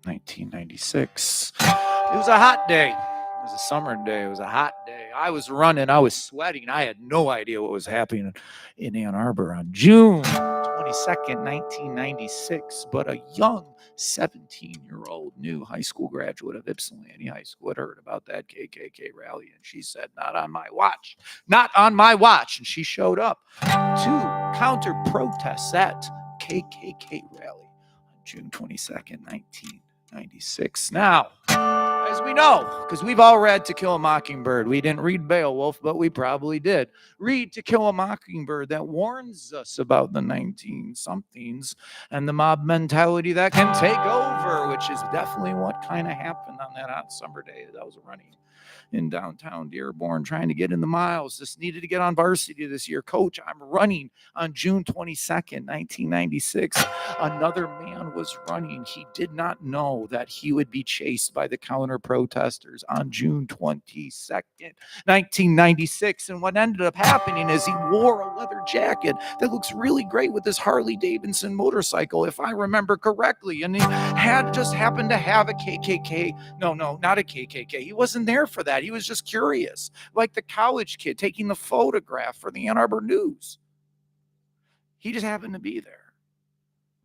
1996. It was a hot day. It was a summer day. It was a hot day. I was running. I was sweating. I had no idea what was happening in Ann Arbor on June 22nd, 1996. But a young 17-year-old new high school graduate of Ypsilanti High School had heard about that KKK rally. And she said, not on my watch. Not on my watch. And she showed up to counter protests at KKK rally on June 22nd, 1996. Now, as we know, because we've all read To Kill a Mockingbird. We didn't read Beowulf, but we probably did read To Kill a Mockingbird, that warns us about the 19-somethings and the mob mentality that can take over, which is definitely what kind of happened on that hot summer day that I was running in downtown Dearborn, trying to get in the miles. Just needed to get on varsity this year. Coach, I'm running on June 22nd, 1996. Another man was running. He did not know that he would be chased by the counter protesters on June 22nd, 1996. And what ended up happening is he wore a leather jacket that looks really great with this Harley Davidson motorcycle, if I remember correctly. And he had just happened to have a KKK. No, not a KKK. He wasn't there for that. He was just curious, like the college kid taking the photograph for the Ann Arbor News. He just happened to be there.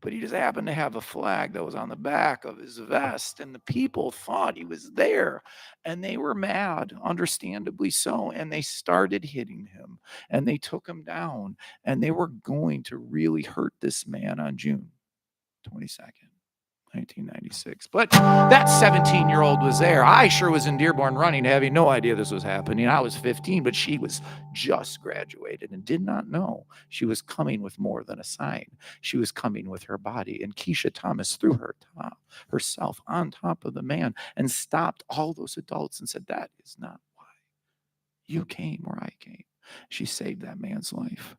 But he just happened to have a flag that was on the back of his vest, and the people thought he was there, and they were mad, understandably so, and they started hitting him, and they took him down, and they were going to really hurt this man on June 22nd. 1996. But that 17-year-old was there. I sure was in Dearborn running, having no idea this was happening. I was 15, but she was just graduated and did not know she was coming with more than a sign. She was coming with her body. And Keisha Thomas threw herself on top of the man and stopped all those adults and said, that is not why you came where I came. She saved that man's life.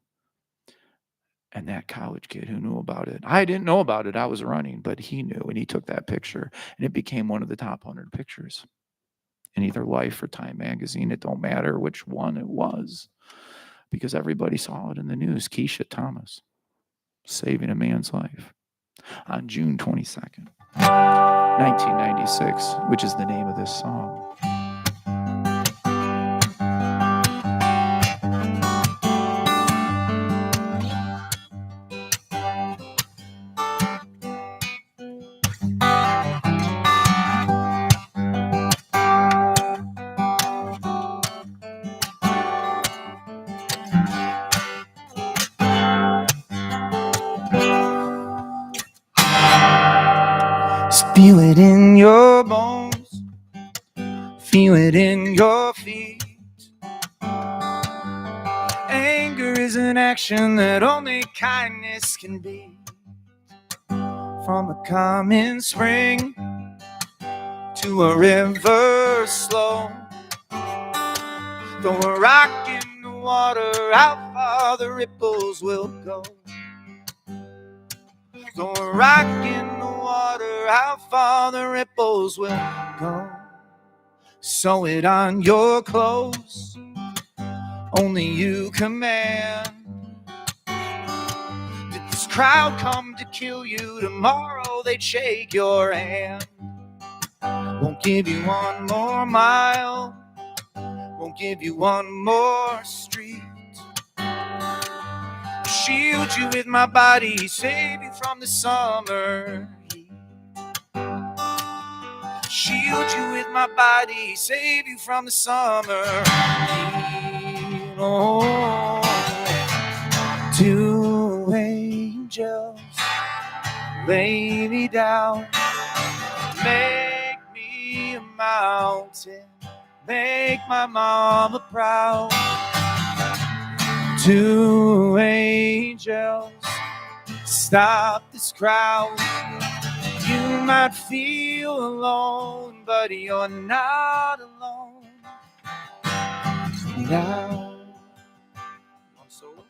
And that college kid who knew about it. I didn't know about it. I was running, but he knew, and he took that picture, and it became one of the top 100 pictures in either Life or Time magazine. It don't matter which one it was, because everybody saw it in the news. Keisha Thomas saving a man's life on June 22nd, 1996, which is the name of this song. Feel it in your bones, feel it in your feet. Anger is an action that only kindness can be. From a common spring to a river slow, throw a rock in the water, how far the ripples will go. Throw a rock in the water, how far the ripples will go. Sew it on your clothes, only you command. Did this crowd come to kill you? Tomorrow they'd shake your hand. Won't give you one more mile, won't give you one more street. Shield you with my body, save you from the summer heat. Shield you with my body, save you from the summer heat. Oh, two angels lay me down, make mountain, make my mama proud. Two angels, stop this crowd. You might feel alone, but you're not alone. Now, Osolo.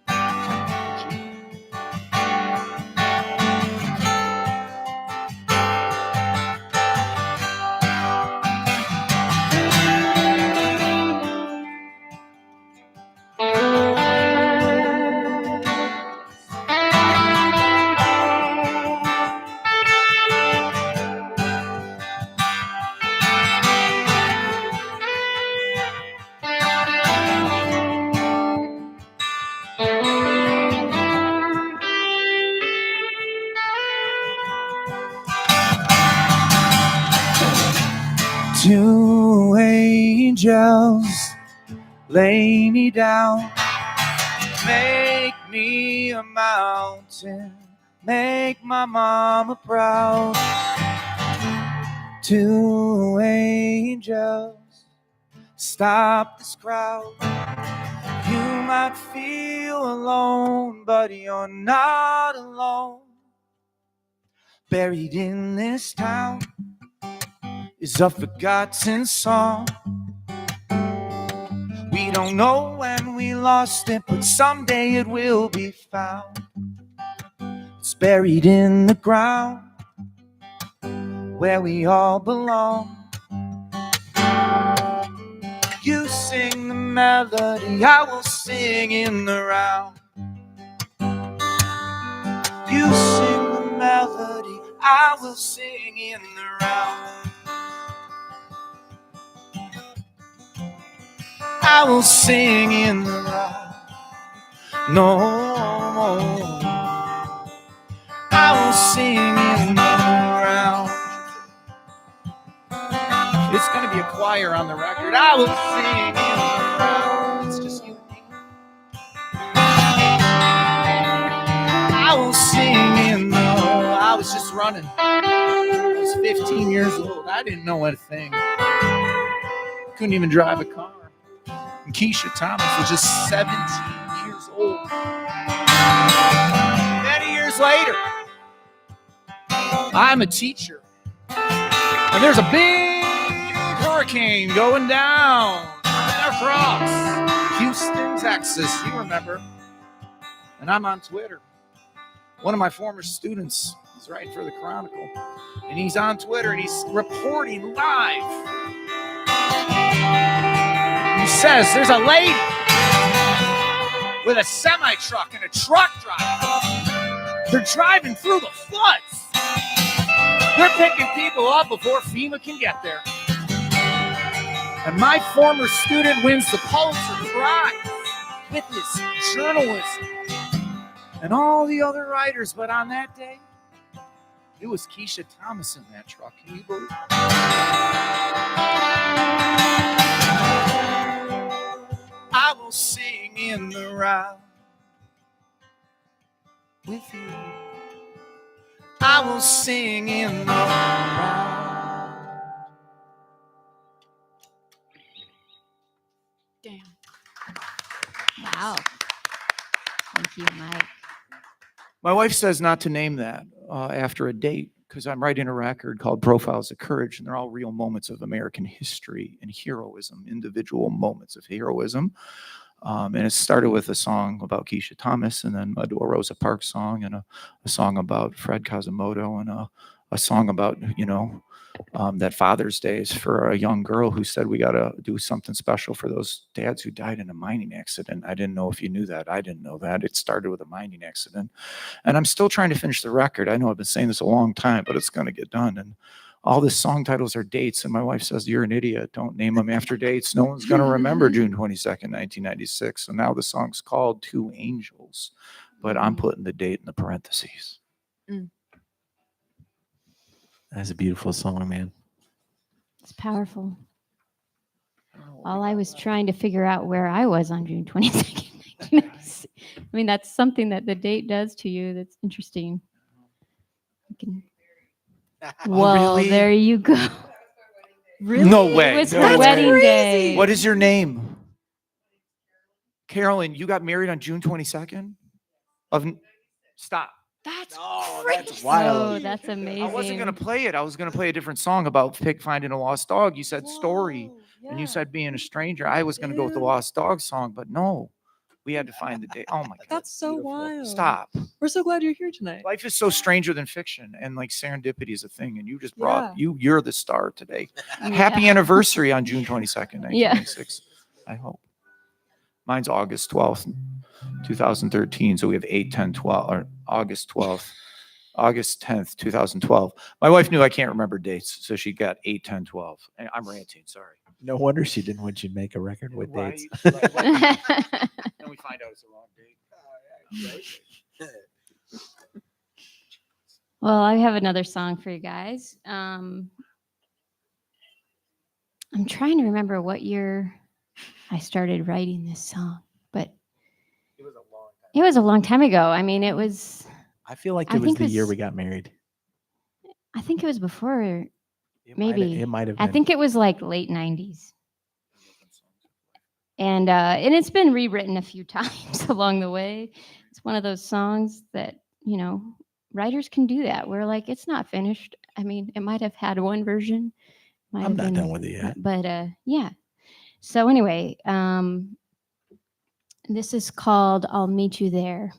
Two angels lay me down, make me a mountain, make my mama proud. Two angels, stop this crowd. You might feel alone, but you're not alone. Buried in this town is a forgotten song. We don't know when we lost it, but someday it will be found. It's buried in the ground where we all belong. You sing the melody, I will sing in the round. You sing the melody, I will sing in the round. I will sing in the round. No, I will sing in the round. It's going to be a choir on the record. I will sing in the round. It's just you and me. I will sing in the round. I was just running. I was 15 years old. I didn't know a thing. Couldn't even drive a car. And Keisha Thomas was just 17 years old. Many years later, I'm a teacher. And there's a big hurricane going down across Houston, Texas. You remember. And I'm on Twitter. One of my former students is writing for the Chronicle. And he's on Twitter and he's reporting live. He says there's a lady with a semi-truck and a truck driver. They're driving through the floods. They're picking people up before FEMA can get there. And my former student wins the Pulitzer Prize with his journalism and all the other writers. But on that day, it was Keisha Thomas in that truck. Can you believe it? I will sing in the round with you. I will sing in the round. Damn. Wow. Thank you, Mike. My wife says not to name that after a date because I'm writing a record called Profiles of Courage, and they're all real moments of American history and heroism, individual moments of heroism. And it started with a song about Keisha Thomas, and then a Rosa Parks song, and a song about Fred Quasimodo, and a song about, that Father's Day is for a young girl who said we got to do something special for those dads who died in a mining accident. I didn't know if you knew that. I didn't know that. It started with a mining accident. And I'm still trying to finish the record. I know I've been saying this a long time, but it's going to get done. And all the song titles are dates. And my wife says, you're an idiot. Don't name them after dates. No one's going to remember June 22nd, 1996. So now the song's called Two Angels, but I'm putting the date in the parentheses. That's a beautiful song, man. It's powerful. All I was trying to figure out where I was on June 22nd. I mean, that's something that the date does to you. That's interesting. Well, really? there you go. Really? No way. It was No her way. wedding crazy. day. What is your name? Carolyn, you got married on June 22nd? Stop. That's No, crazy. that's wild. Oh, that's amazing. I wasn't going to play it. I was going to play a different song about finding a lost dog. You said story, Whoa, and you yeah. said being a stranger. I was going to go with the Dude. lost dog song, but no. We had to find the day. Oh my God. That's so beautiful. wild. Stop. We're so glad you're here tonight. Life is so stranger than fiction, and like serendipity is a thing. And you just brought Yeah. you're the star today. Yeah. Happy anniversary on June 22nd, Yeah. 1996. I hope. Mine's August 12th, 2013. So we have 8, 10, 12, or August 12th, August 10th, 2012. My wife knew I can't remember dates, so she got 8, 10, 12. And I'm ranting, sorry. No wonder she didn't want you to make a record with dates. Right. And we find out it's the wrong date. Well, I have another song for you guys. I'm trying to remember what year I started writing this song, but it was a long time ago. I mean, it was, I feel like I it was think the year it's- we got married. I think it was before, It Maybe. it might have I been. think it was like late 90s. And it's been rewritten a few times along the way. It's one of those songs that, you know, writers can do that. We're like, it's not finished. I mean, it might have had one version. Might I'm have not been- done with it yet. But yeah. So anyway, this is called I'll Meet You There.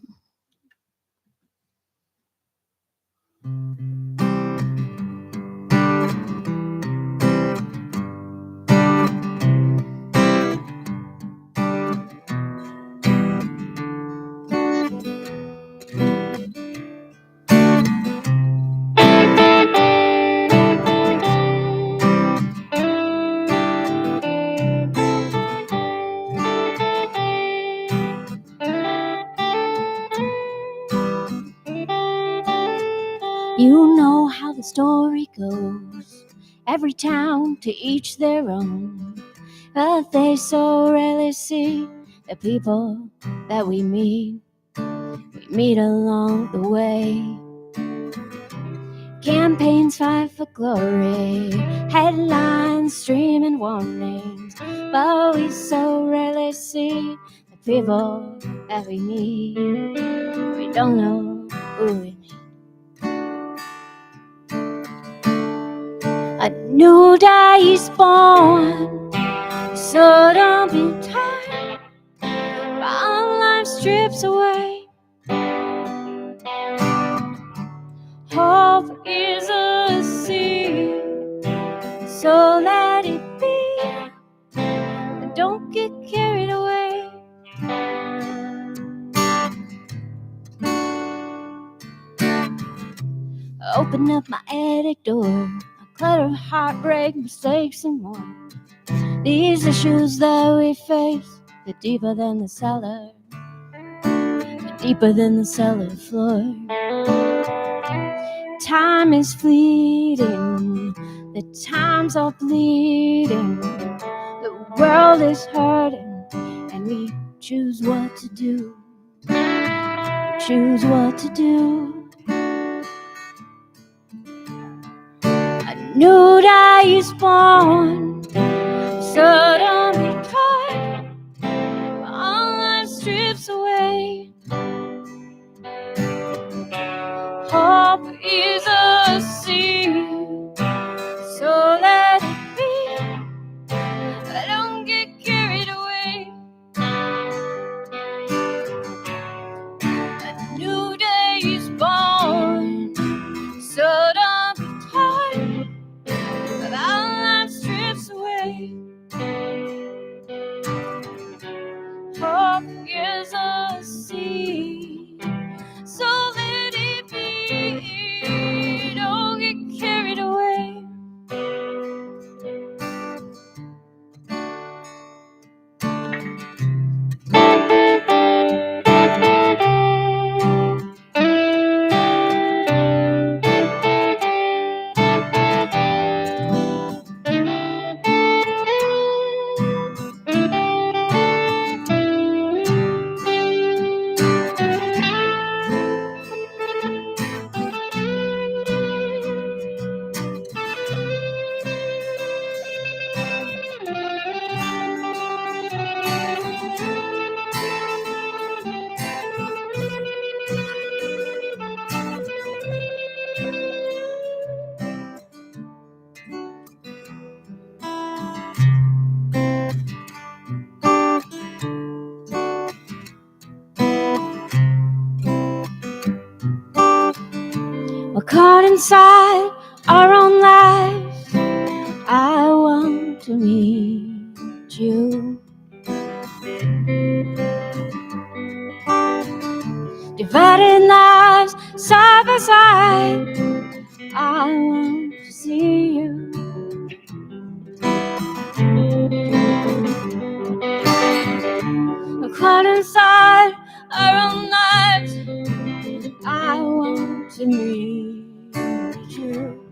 You know how the story goes. Every town to each their own. But they so rarely see the people that we meet. We meet along the way. Campaigns fight for glory. Headlines streaming warnings. But we so rarely see the people that we meet. We don't know who we meet. A new day is born, so don't be tired. While life strips away, hope is a seed, so let it be. But don't get carried away. Open up my attic door. Clutter, heartbreak, mistakes, and more. These issues that we face, they're deeper than the cellar, they're deeper than the cellar floor. Time is fleeting, the times are bleeding, the world is hurting, and we choose what to do. Choose what to do. A new day is born, so don't be tired. All life strips away. Hope is a seed, so let it be. Don't get carried away. A new day is born, so don't be tired. But our life strips away. inside our own lives. I want to meet you. Divided lives side by side. I want to see you. Caught inside our own lives. I want to meet you.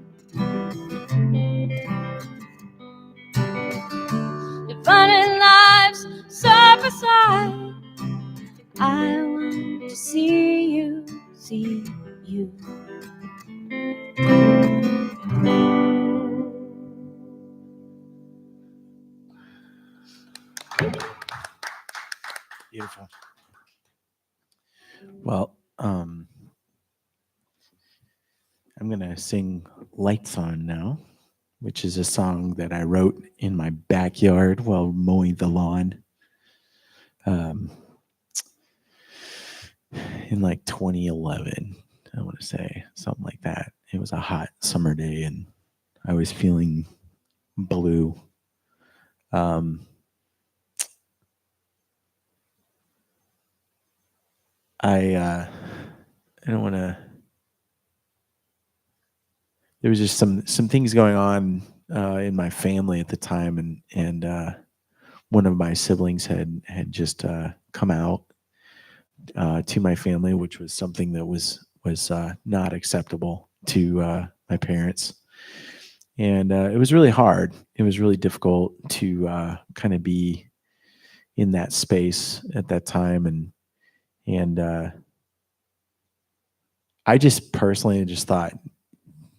Divided lives side by side. I want to see you, see you. Beautiful. Well, I'm going to sing Lights On now, which is a song that I wrote in my backyard while mowing the lawn in like 2011, I want to say, something like that. It was a hot summer day and I was feeling blue. I don't want to. There was just some things going on in my family at the time, and one of my siblings had just come out to my family, which was something that was not acceptable to my parents, and it was really hard. It was really difficult to kind of be in that space at that time, and I just personally just thought,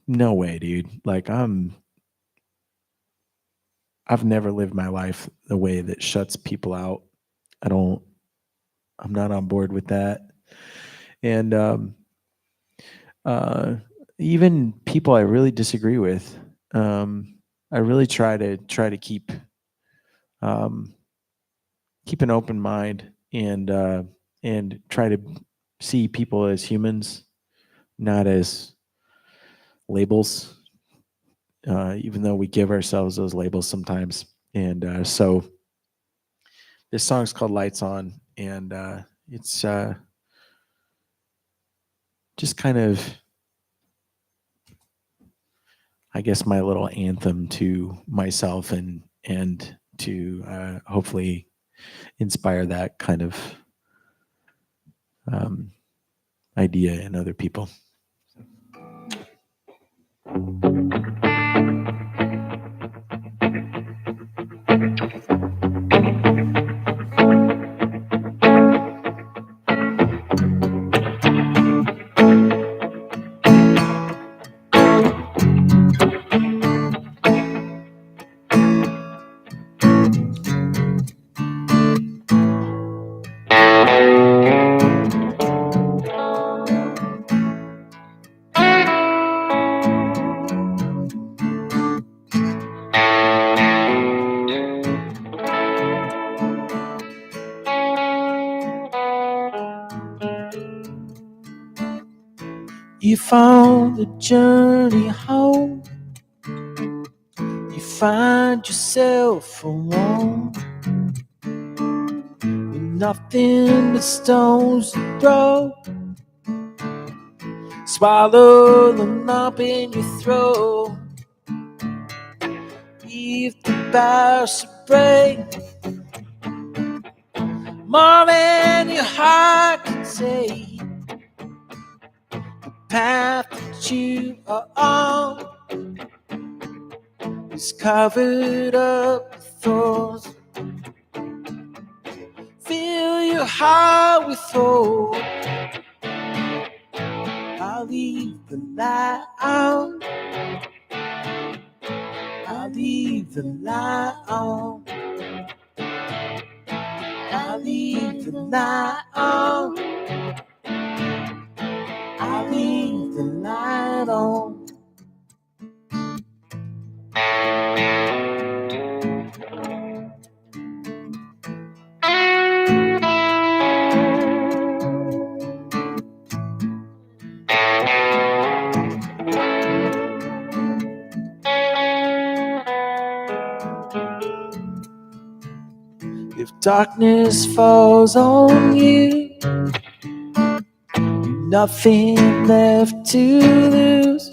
no way, dude. Like I've never lived my life the way that shuts people out. I'm not on board with that. And even people I really disagree with, I really try to keep an open mind and try to see people as humans, not as labels, even though we give ourselves those labels sometimes. And so this song's called Lights On, and it's just kind of, I guess, my little anthem to myself and to hopefully inspire that kind of idea in other people. You found the journey home. You find yourself alone, with nothing but stones to throw. Swallow them up in your throat. If the bars should break, more than your heart can take. The path that you are on is covered up with thorns. Fill your heart with hope. I'll leave the light on. I'll leave the light on. I'll leave the light on. I'll leave the light on. If darkness falls on you, nothing left to lose.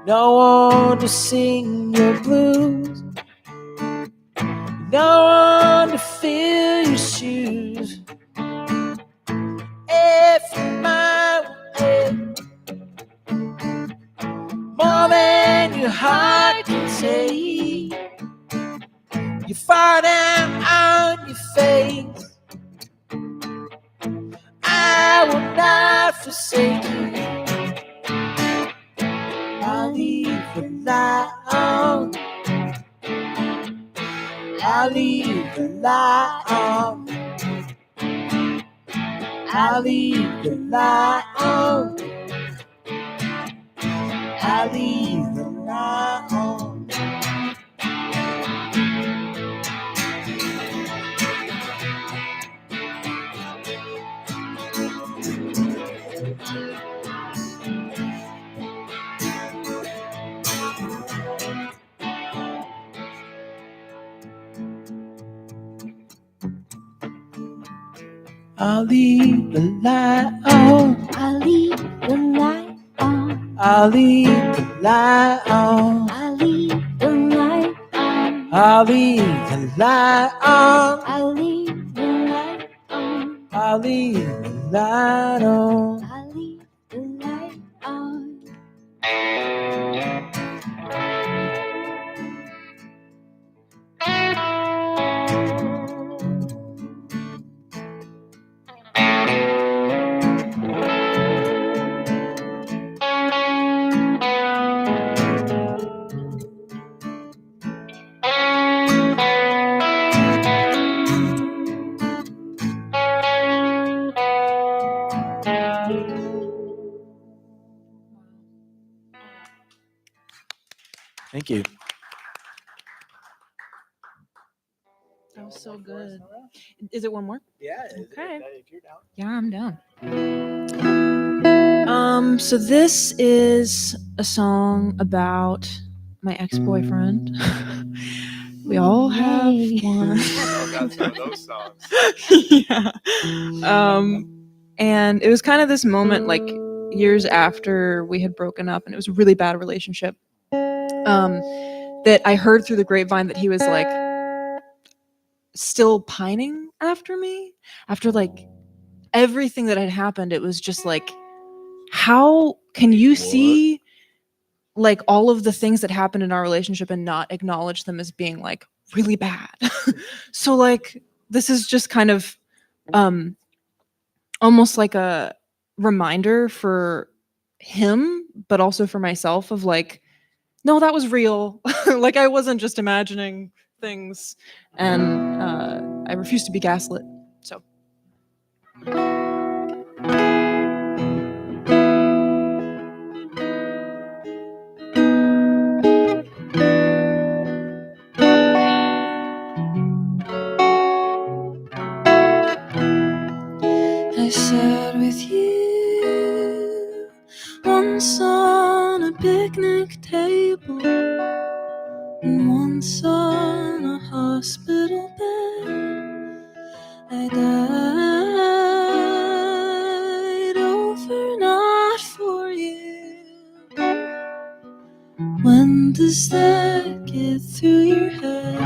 No one to sing your blues. No one to fill your shoes. Every mile more than your heart can take. You fall down on your face. I will not forsake you. I'll leave the light on. I'll leave the light on. I'll leave the light on. I'll leave the light on. I'll leave the light on. I'll leave the light on. I'll leave the light on. I'll leave the light on. I'll leave the light on. I'll leave the light on. I'll leave the light on. I'll leave the light on. Thank you. That was so good. Is it one more? Yeah. Okay. If you're down. Yeah, I'm down. So this is a song about my ex-boyfriend. We all have Yay. one. Oh, that's one of those songs. Yeah. And it was kind of this moment, like years after we had broken up, and it was a really bad relationship. That I heard through the grapevine that he was like still pining after me, after like everything that had happened. It was just like, how can you see like all of the things that happened in our relationship and not acknowledge them as being like really bad? So like this is just kind of almost like a reminder for him, but also for myself of like, no, that was real. Like I wasn't just imagining things, and I refuse to be gaslit. So I sat with you once on a picnic table and once on a hospital bed. I died over not for you. When does that get through your head?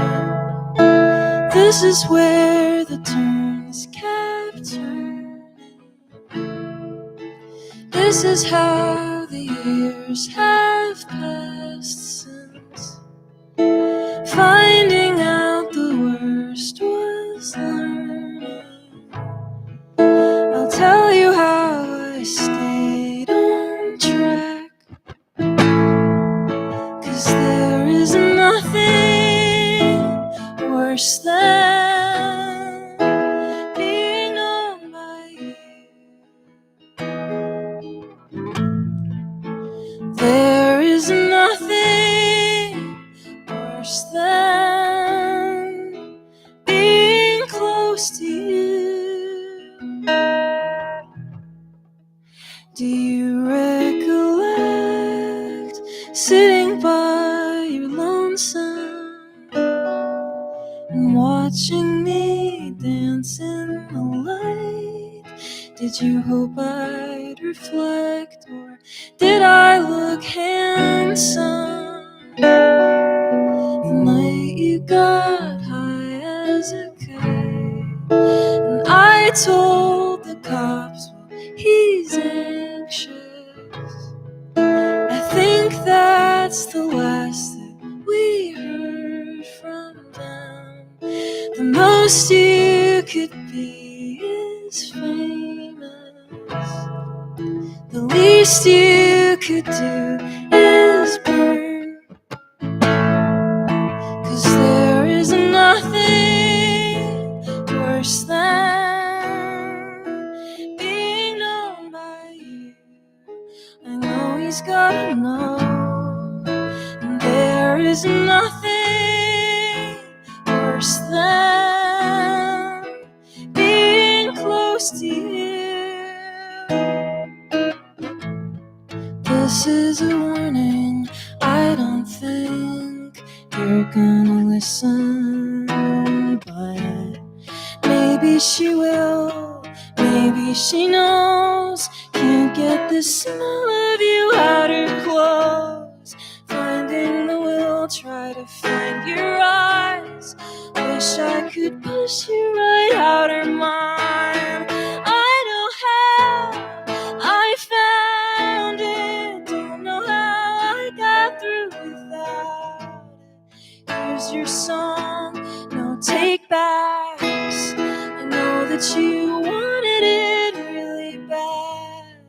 This is where the turns kept turning. This is how the years have passed since finding out the worst was learning. I'll tell you how I stayed on track, 'cause there is nothing worse than being known by you. There is nothing worse than being close to you. Do you recollect sitting by your lonesome and watching me dance in the light? Did you hope I'd reflect, or did I look handsome? The night you got high as a kite, and I told the cops, well, he's anxious. I think that's the last that we heard from them. The most you could be is famous. The least you could do is burn. 'Cause there is nothing worse than being known by you. I know he's gotta know. And there is nothing worse than being close to you. This is a warning. I don't think you're gonna listen, but maybe she will. Maybe she knows. Can't get the smell of you out her clothes. Finding the will, try to find your eyes. Wish I could push you right out her mind. I know how I found it. Don't know how I got through without it. Here's your song, no take backs. I know that you wanted it really bad.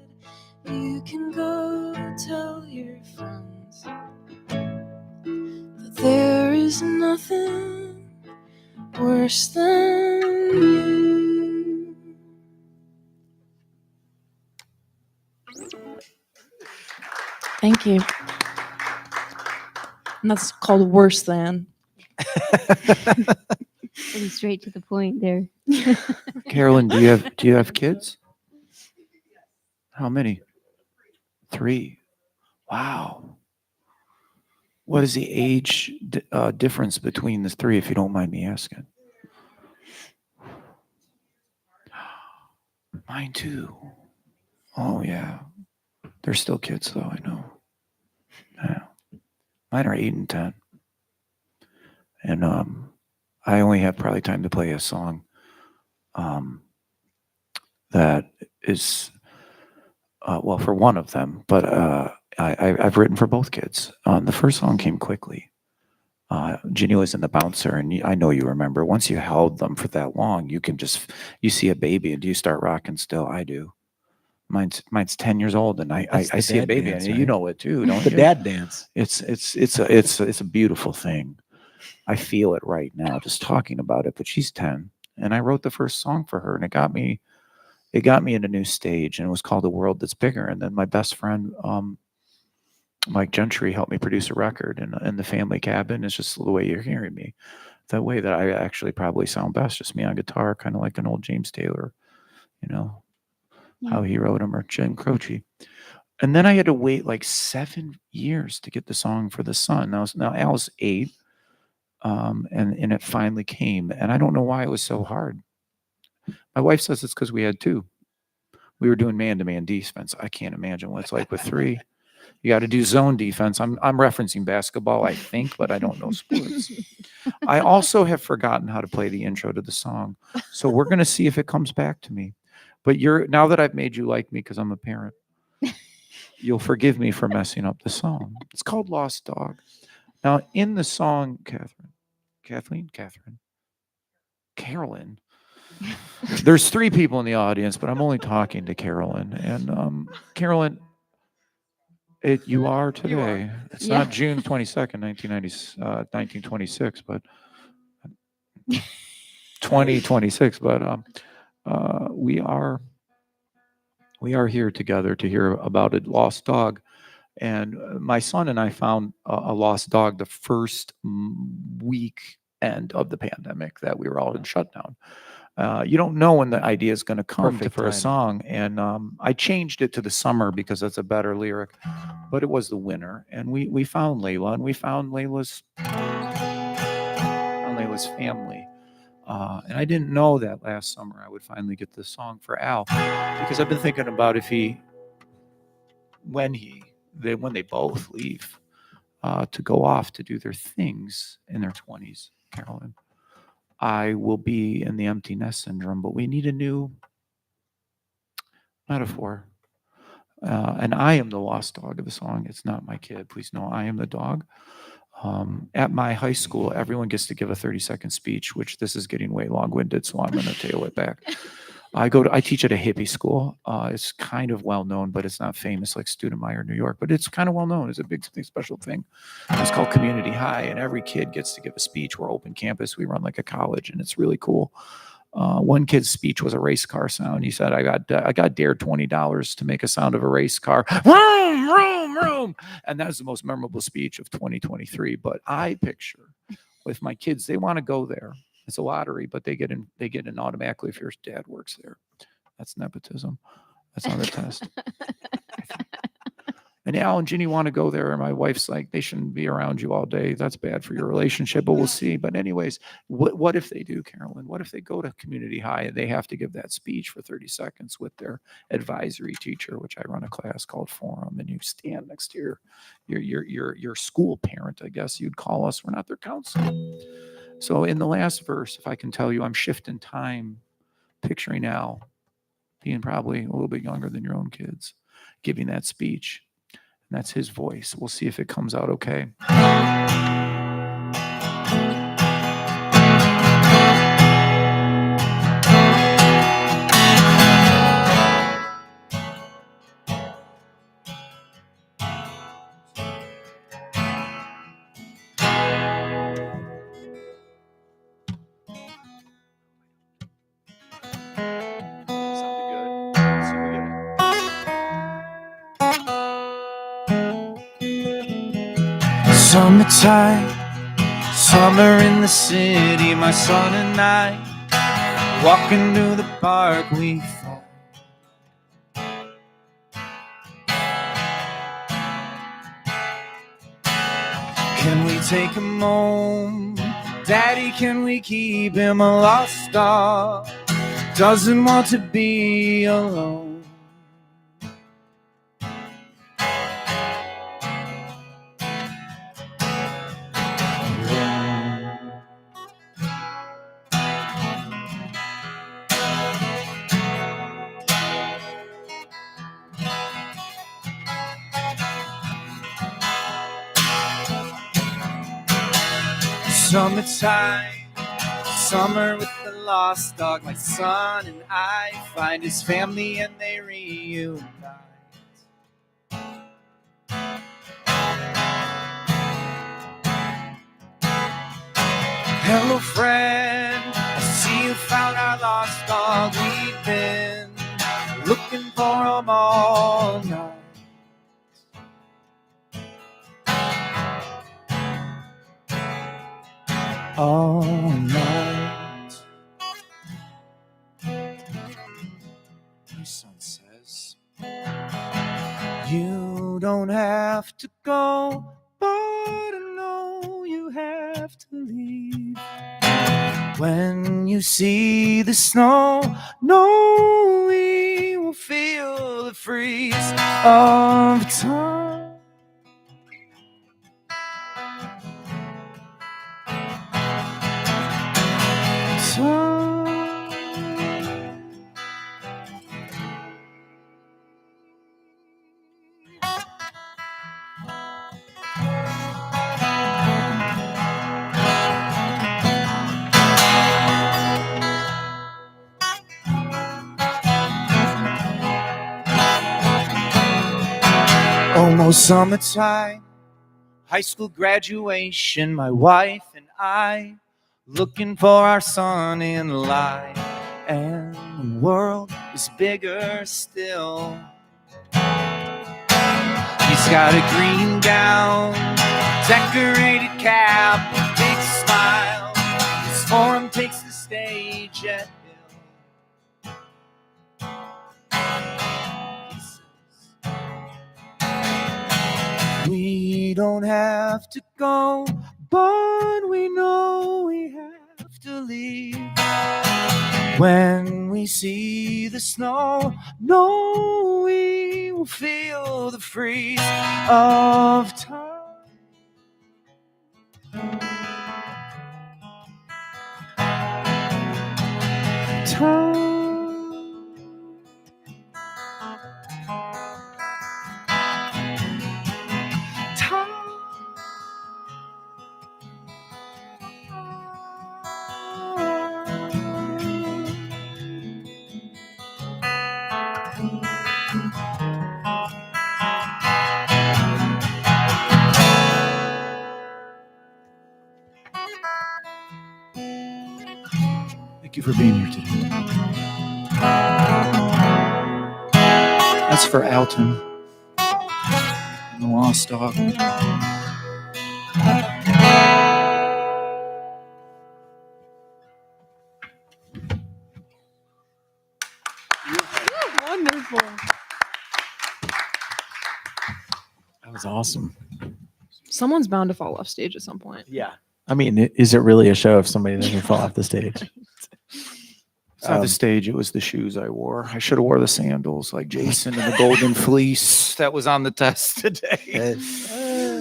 You can go tell your friends that there is nothing worse than you. Thank you. And that's called Worse Than. Pretty straight to the point there. Carolyn, do you have kids? How many? 3. Wow. What is the age difference between the 3, if you don't mind me asking? Mine too. Oh yeah. They're still kids though, I know. Yeah. Mine are 8 and 10. And I only have probably time to play a song that is well, for one of them, but I've written for both kids. The first song came quickly. Ginny was in the bouncer, and I know you remember. Once you held them for that long, you see a baby, and do you start rocking still? I do. Mine's 10 years old, and I see a dad baby, dance, and you right? know it too, don't The you? dad dance. It's a beautiful thing. I feel it right now just talking about it. But she's 10, and I wrote the first song for her, and it got me in a new stage, and it was called "A World That's Bigger." And then my best friend, Mike Gentry, helped me produce a record in the family cabin. It's just the way you're hearing me, that way that I actually probably sound best, just me on guitar, kind of like an old James Taylor, how he wrote him, or Jim Croce. And then I had to wait like 7 years to get the song for the son. Now Al's 8, and it finally came. And I don't know why it was so hard. My wife says it's because we had 2. We were doing man-to-man defense. I can't imagine what it's like with 3. You got to do zone defense. I'm referencing basketball, I think, but I don't know sports. I also have forgotten how to play the intro to the song. So we're going to see if it comes back to me. But now that I've made you like me because I'm a parent, you'll forgive me for messing up the song. It's called Lost Dog. Now, in the song, Carolyn, there's 3 people in the audience, but I'm only talking to Carolyn. And Carolyn, you are today. It's not June 22nd, 1926, but 2026. But we are here together to hear about a lost dog. And my son and I found a lost dog the first weekend of the pandemic that we were all in shutdown. You don't know when the idea is going to come for a song. And I changed it to the summer because that's a better lyric, but it was the winter. And we found Layla, and we found Layla's family. And I didn't know that last summer I would finally get this song for Al, because I've been thinking about when they both leave to go off to do their things in their 20s, Carolyn, I will be in the empty nest syndrome, but we need a new metaphor. And I am the lost dog of the song. It's not my kid. Please know I am the dog. At my high school, everyone gets to give a 30-second speech, which this is getting way long-winded, so I'm going to tail it back. I teach at a hippie school. It's kind of well known, but it's not famous like Studemeyer, New York. But it's kind of well known. It's a big special thing. It's called Community High, and every kid gets to give a speech. We're open campus. We run like a college, and it's really cool. One kid's speech was a race car sound. He said, "I got dared $20 to make a sound of a race car, vroom, vroom, vroom," and that was the most memorable speech of 2023. But I picture with my kids, they want to go there. It's a lottery, but they get in automatically if your dad works there. That's nepotism. That's on the test. And Al and Ginny want to go there, and my wife's like, they shouldn't be around you all day. That's bad for your relationship, but we'll see. But anyways, what if they do, Carolyn? What if they go to Community High and they have to give that speech for 30 seconds with their advisory teacher, which I run a class called Forum, and you stand next to your school parent, I guess you'd call us. We're not their counselor. So in the last verse, if I can tell you, I'm shifting time, picturing Al being probably a little bit younger than your own kids, giving that speech. And that's his voice. We'll see if it comes out okay. Summertime, summer in the city, my son and I, walking through the park we found. Can we take him home? Daddy, can we keep him? A lost dog doesn't want to be alone. Summertime, summer with the lost dog. My son and I find his family and they reunite. Hello, friend. I see you found our lost dog. We've been looking for him all night. All night. My son says, you don't have to go, but I know you have to leave. When you see the snow, no, we will feel the freeze of time. Almost summertime, high school graduation, my wife and I looking for our son in life, and the world is bigger still. He's got a green gown, decorated cap, a big smile. His forum takes the stage at Hill. He says, we don't have to go, but we know we have to leave. When we see the snow, no, we will feel the freeze of time. Thank you for being here today. That's for Alton and the Lost Dog. Wonderful. That was awesome. Someone's bound to fall off stage at some point. Yeah. I mean, is it really a show if somebody doesn't fall off the stage? It's not the stage, it was the shoes I wore. I should have wore the sandals like Jason and the Golden Fleece. That was on the test today. I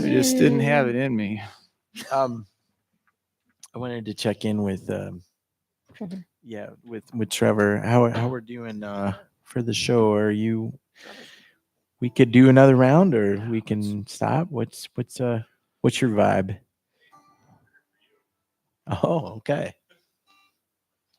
just didn't have it in me. I wanted to check in with Trevor. with Trevor. How we're doing for the show? Are you? We could do another round, or we can stop. What's your vibe? Oh, okay.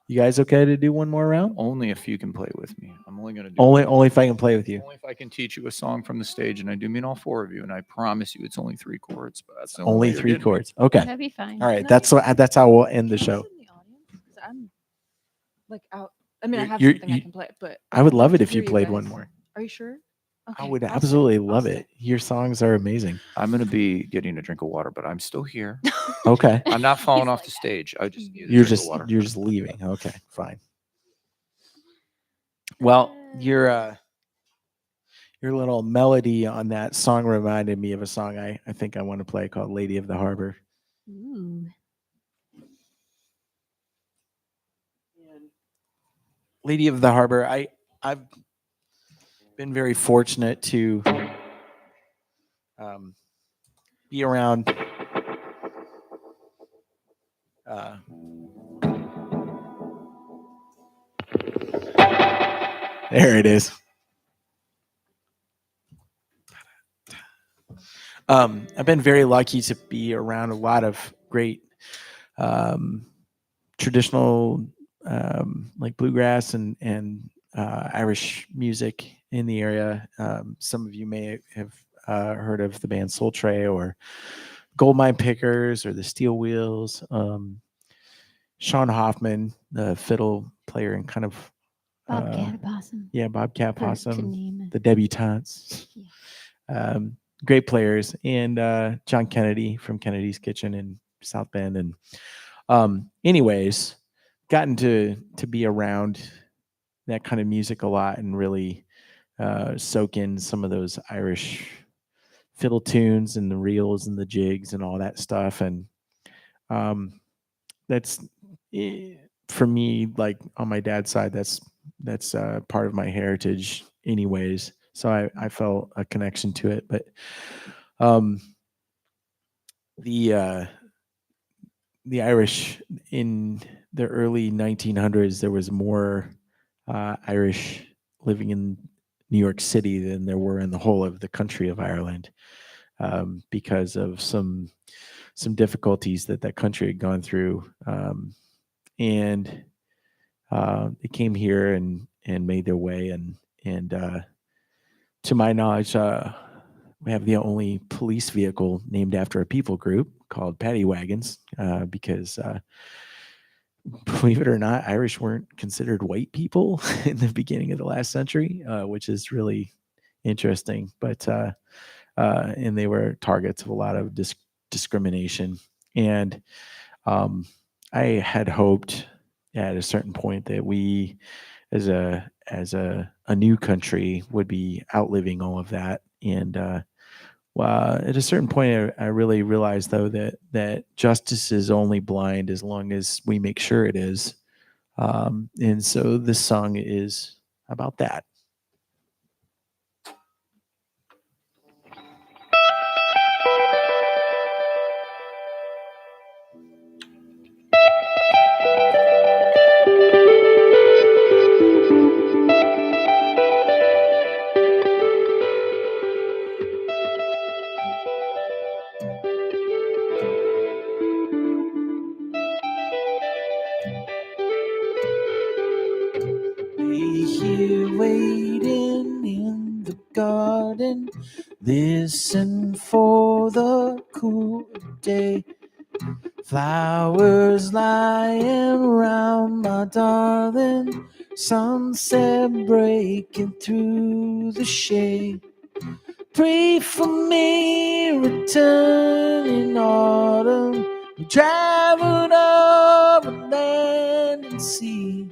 You guys okay to do one more round? Only if you can play with me. I'm only going to do Only if I can play with you. Only if I can teach you a song from the stage, and I do mean all four of you, and I promise you it's only 3 chords, but that's the Only way you're 3 getting me. chords. Okay. That'd be fine. All right. That's how we'll end the show. I'm like out. I mean, I have You're- something I can play, but I would love it to if you hear you played guys. one more. Are you sure? I Okay, would I'll stay. absolutely I'll love stay. it. Your songs are amazing. I'm going to be getting a drink of water, but I'm still here. Okay. I'm not falling He's off like the that. stage. I just need a You're drink just of water. you're just leaving. Okay, fine. Well, your little melody on that song reminded me of a song I think I want to play called Lady of the Harbor. Ooh. Lady of the Harbor. I've been very fortunate to be around there it is. I've been very lucky to be around a lot of great traditional like bluegrass and Irish music in the area. Some of you may have heard of the band Soul Tray or Gold Mine Pickers or the Steel Wheels. Sean Hoffman, the fiddle player and kind of Bobcat Possum. yeah, Bobcat for- to Possum, name it. the Debutantes. Yeah. Great players, and John Kennedy from Kennedy's Kitchen in South Bend. And anyways, gotten to be around that kind of music a lot and really soak in some of those Irish fiddle tunes and the reels and the jigs and all that stuff. And that's for me, like on my dad's side, that's part of my heritage anyways. So I felt a connection to it. But the Irish in the early 1900s, there was more Irish living in New York City than there were in the whole of the country of Ireland, because of some difficulties that country had gone through, and they came here and made their way, and to my knowledge, we have the only police vehicle named after a people group called paddy wagons, because believe it or not, Irish weren't considered white people in the beginning of the last century, which is really interesting. But and they were targets of a lot of discrimination. And I had hoped at a certain point that we, as a new country, would be outliving all of that. And well, at a certain point, I really realized, though, that justice is only blind as long as we make sure it is. And so this song is about that. Here waiting in the garden, listen for the cool day. Flowers lying round my darling, sunset breaking through the shade. Pray for me, return in autumn. We traveled over land and sea,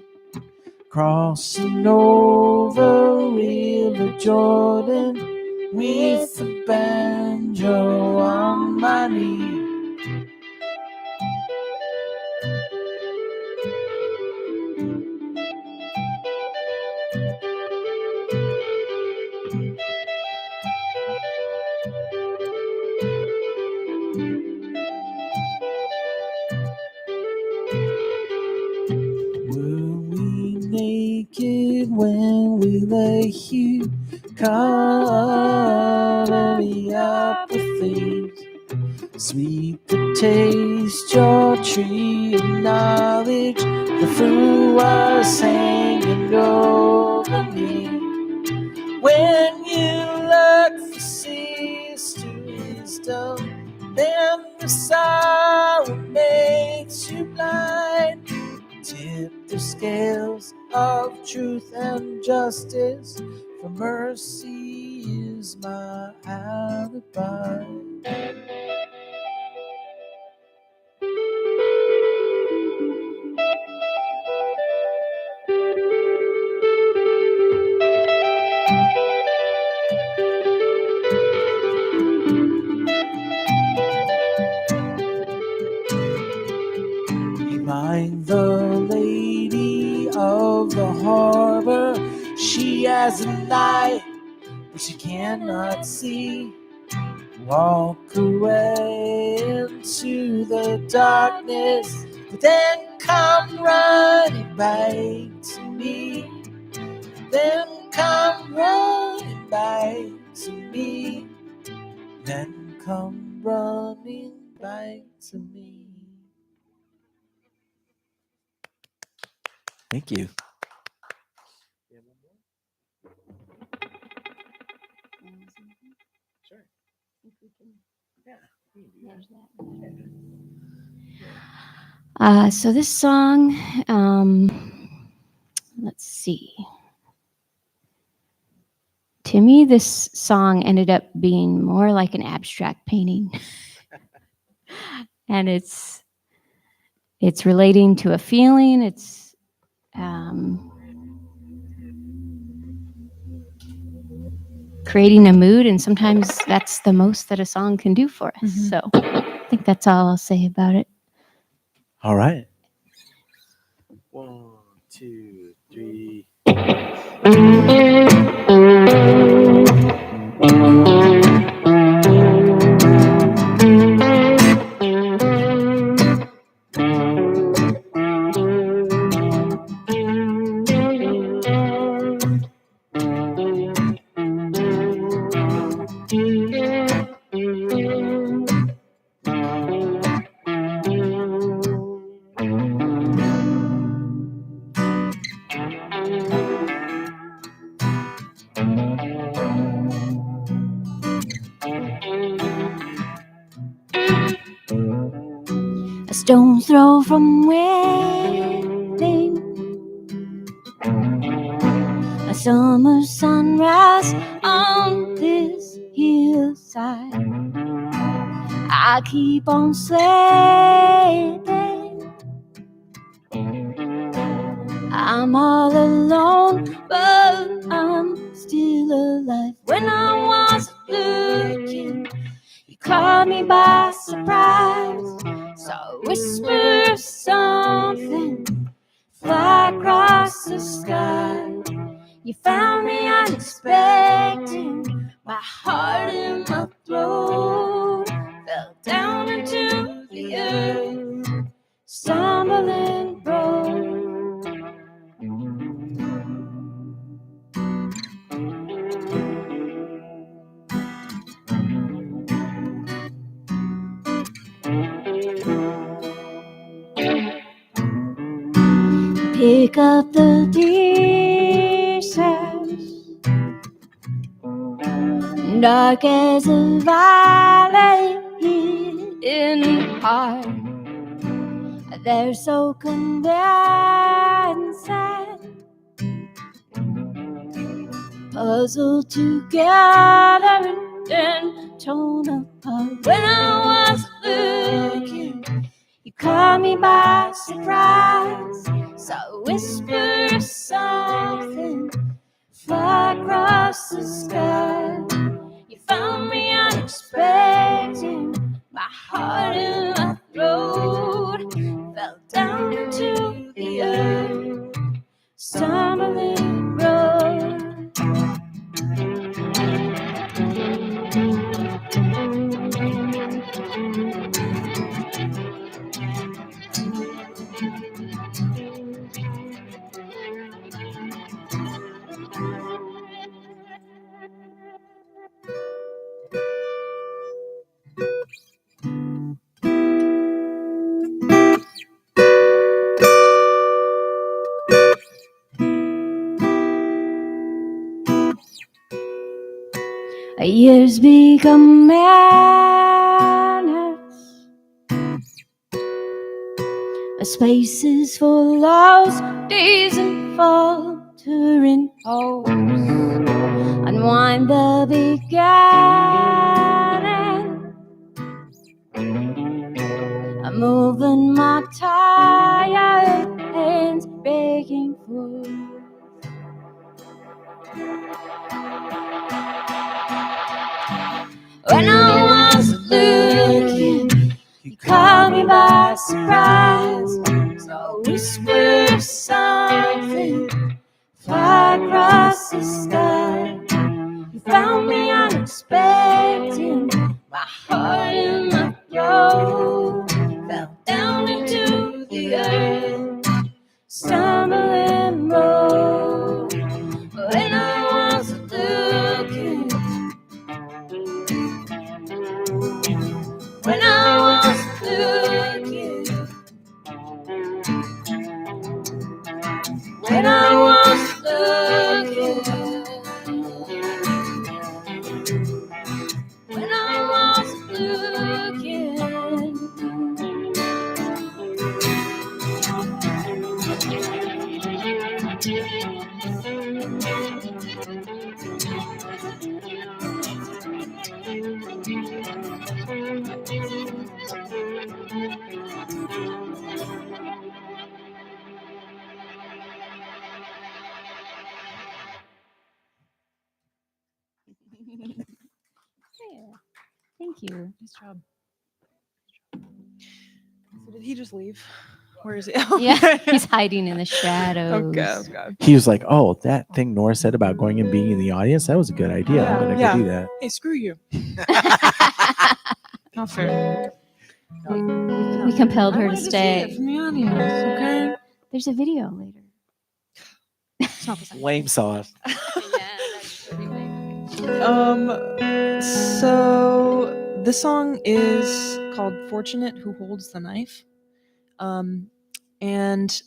crossing over River Jordan with the banjo on my knee. Were we naked when we lay here? Cover me up with things. Sweet the taste, your tree of knowledge. The fruit was hanging over me. When you look for seas to wisdom, then the sorrow makes you blind. Tip the scales of truth and justice, for mercy is my alibi. Mind the lady of the harbor, she has a light which she cannot see. Walk away into the darkness, but then come running back to me. Then come running back to me. Then come running back to me. Thank you. Sure. So this song, let's see. To me, this song ended up being more like an abstract painting. And it's relating to a feeling. It's creating a mood, and sometimes that's the most that a song can do for us. Mhm. So I think that's all I'll say about it. All right. 1, 2, 3. A stone's throw from wedding, a summer sunrise on this hillside. I keep on slaving. I'm all alone, but I'm still alive. When I was looking, you caught me by surprise. Saw a whisper of something fly across the sky. You found me unexpected, my heart in my throat fell down into the earth, stumbling broke. Pick up the pieces, dark as a valley in the heart. They're so condensed, puzzled together and then torn apart. When I was looking, you caught me by surprise. So whisper something, fly across the sky. You found me unexpected, my heart in my throat fell down into the earth, stumbling road. Years become minutes, spaces for lost days and faltering hopes. Unwind the beginning, I'm moving my tired hands, begging for. When I was looking, you caught me by surprise. So whisper something, fly across the sky. You found me unexpected, my heart in my throat fell down into the earth, stumbling road. When I was looking, when I was looking, when I was looking, when I was looking. Yeah. Thank you. Nice job. So did he just leave? Where is he? Yeah, he's hiding in the shadows. Okay. He was like, "Oh, that thing Nora said about going and being in the audience, that was a good idea. I'm gonna Yeah. go do that." Hey, screw you. Not fair. We compelled I her to wanted see stay. it from the audience, okay? There's a video later. It's not the same. Lame sauce. So this song is called Fortunate Who Holds the Knife. And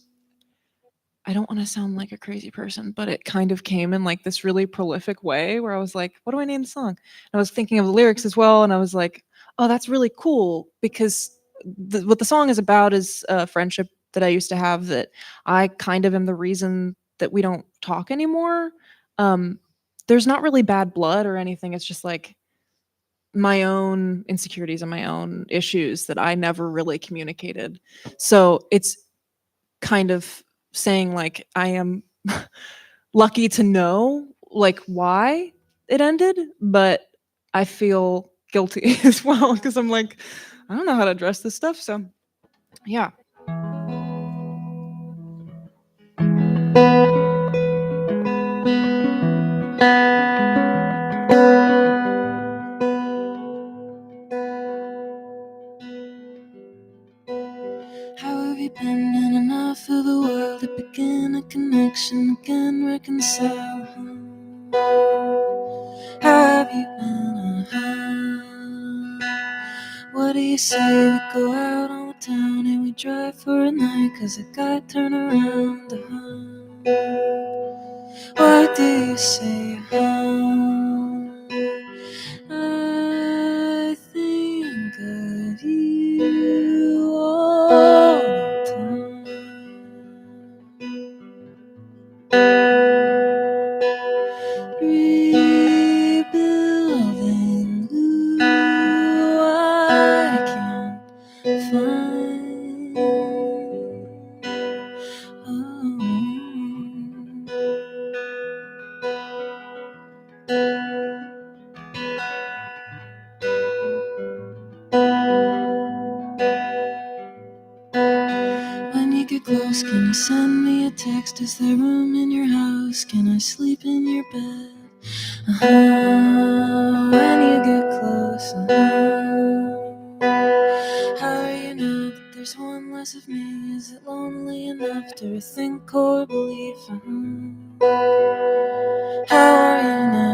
I don't want to sound like a crazy person, but it kind of came in like this really prolific way where I was like, what do I name the song? And I was thinking of the lyrics as well. And I was like, oh, that's really cool because what the song is about is a friendship that I used to have that I kind of am the reason that we don't talk anymore. There's not really bad blood or anything. It's just like my own insecurities and my own issues that I never really communicated. So it's kind of saying like I am lucky to know like why it ended, but I feel guilty as well because I'm like, I don't know how to address this stuff. So yeah. you been in enough of the world to begin a connection, again reconcile? How have you been? What do you say we go out on the town and we drive for a night? Cause I got turn around. What do you say? I think of you all the time. Rebuilding who I can't find. When you get close, can you send me a text? Is there room in your house? Can I sleep in your bed? When you get close, how are you now that there's one less of me? Is it lonely enough to think or believe? How are you now?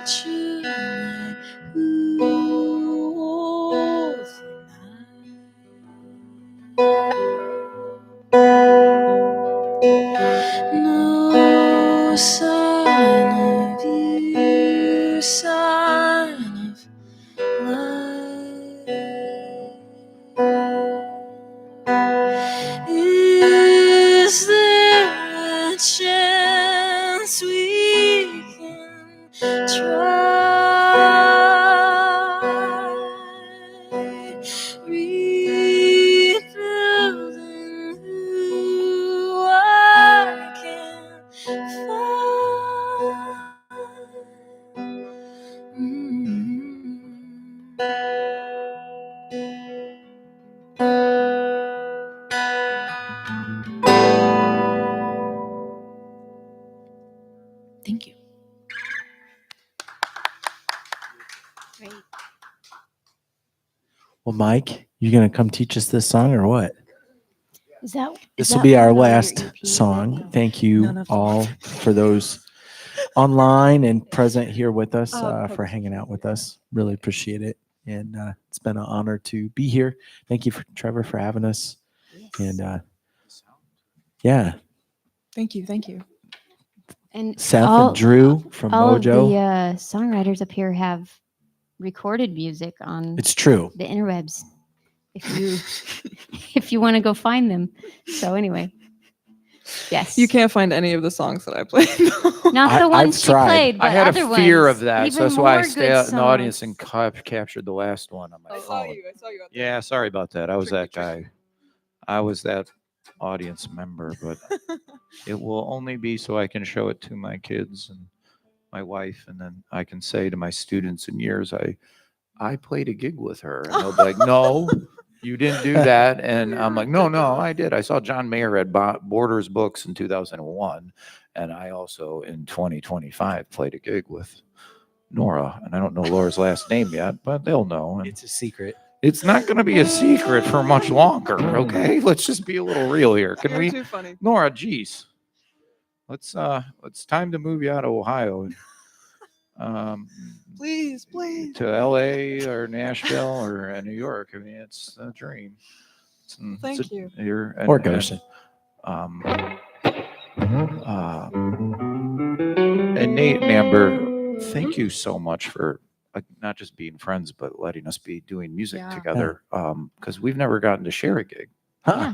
Fortunately, who holds the night? No sign of you, sign of life. Is there a chance we can try rebuilding who I can Thank you. Great. Well, Mike, you gonna come teach us this song or what? Is that This will be our one on your last EP, song. Becky? Thank you None of them. all for those online and present here with us, Oh, for hanging out with us. Really appreciate it. And it's been an honor to be here. Thank you, Trevor, for having us. Yes. And yeah, Thank you. Thank you. And Seth all, and Drew from all of the Mojo. songwriters up here have recorded music on It's true. the interwebs. If you if you want to go find them. So anyway, yes. You can't find any of the songs that I played. Not the I've ones she tried. played, but I had other a fear ones. of that, so Even that's why I more stayed good out in the audience songs. and captured the last one on my I saw phone. you. I saw you out there. Yeah, sorry about that. I was that Tricky, guy. I was that audience member, but it will only be so I can show it to my kids and my wife, and then I can say to my students in years, I played a gig with her, and they'll be like, "No, you didn't do that," and I'm like, "No, I did. I saw John Mayer at Borders Books in 2001, and I also in 2025 played a gig with Nora, and I don't know Laura's last name yet, but they'll know. And It's a secret. it's not going to be a secret for much longer. Okay, let's just be a little real here. Can You're we, too funny. Nora? Geez, it's time to move you out of Ohio. Please. To LA or Nashville or New York. I mean, it's a dream. Thank you. Or Goshen. And Nate and Amber, thank you so much for not just being friends, but letting us be doing music Yeah. together. Because we've never gotten to share a gig. Huh.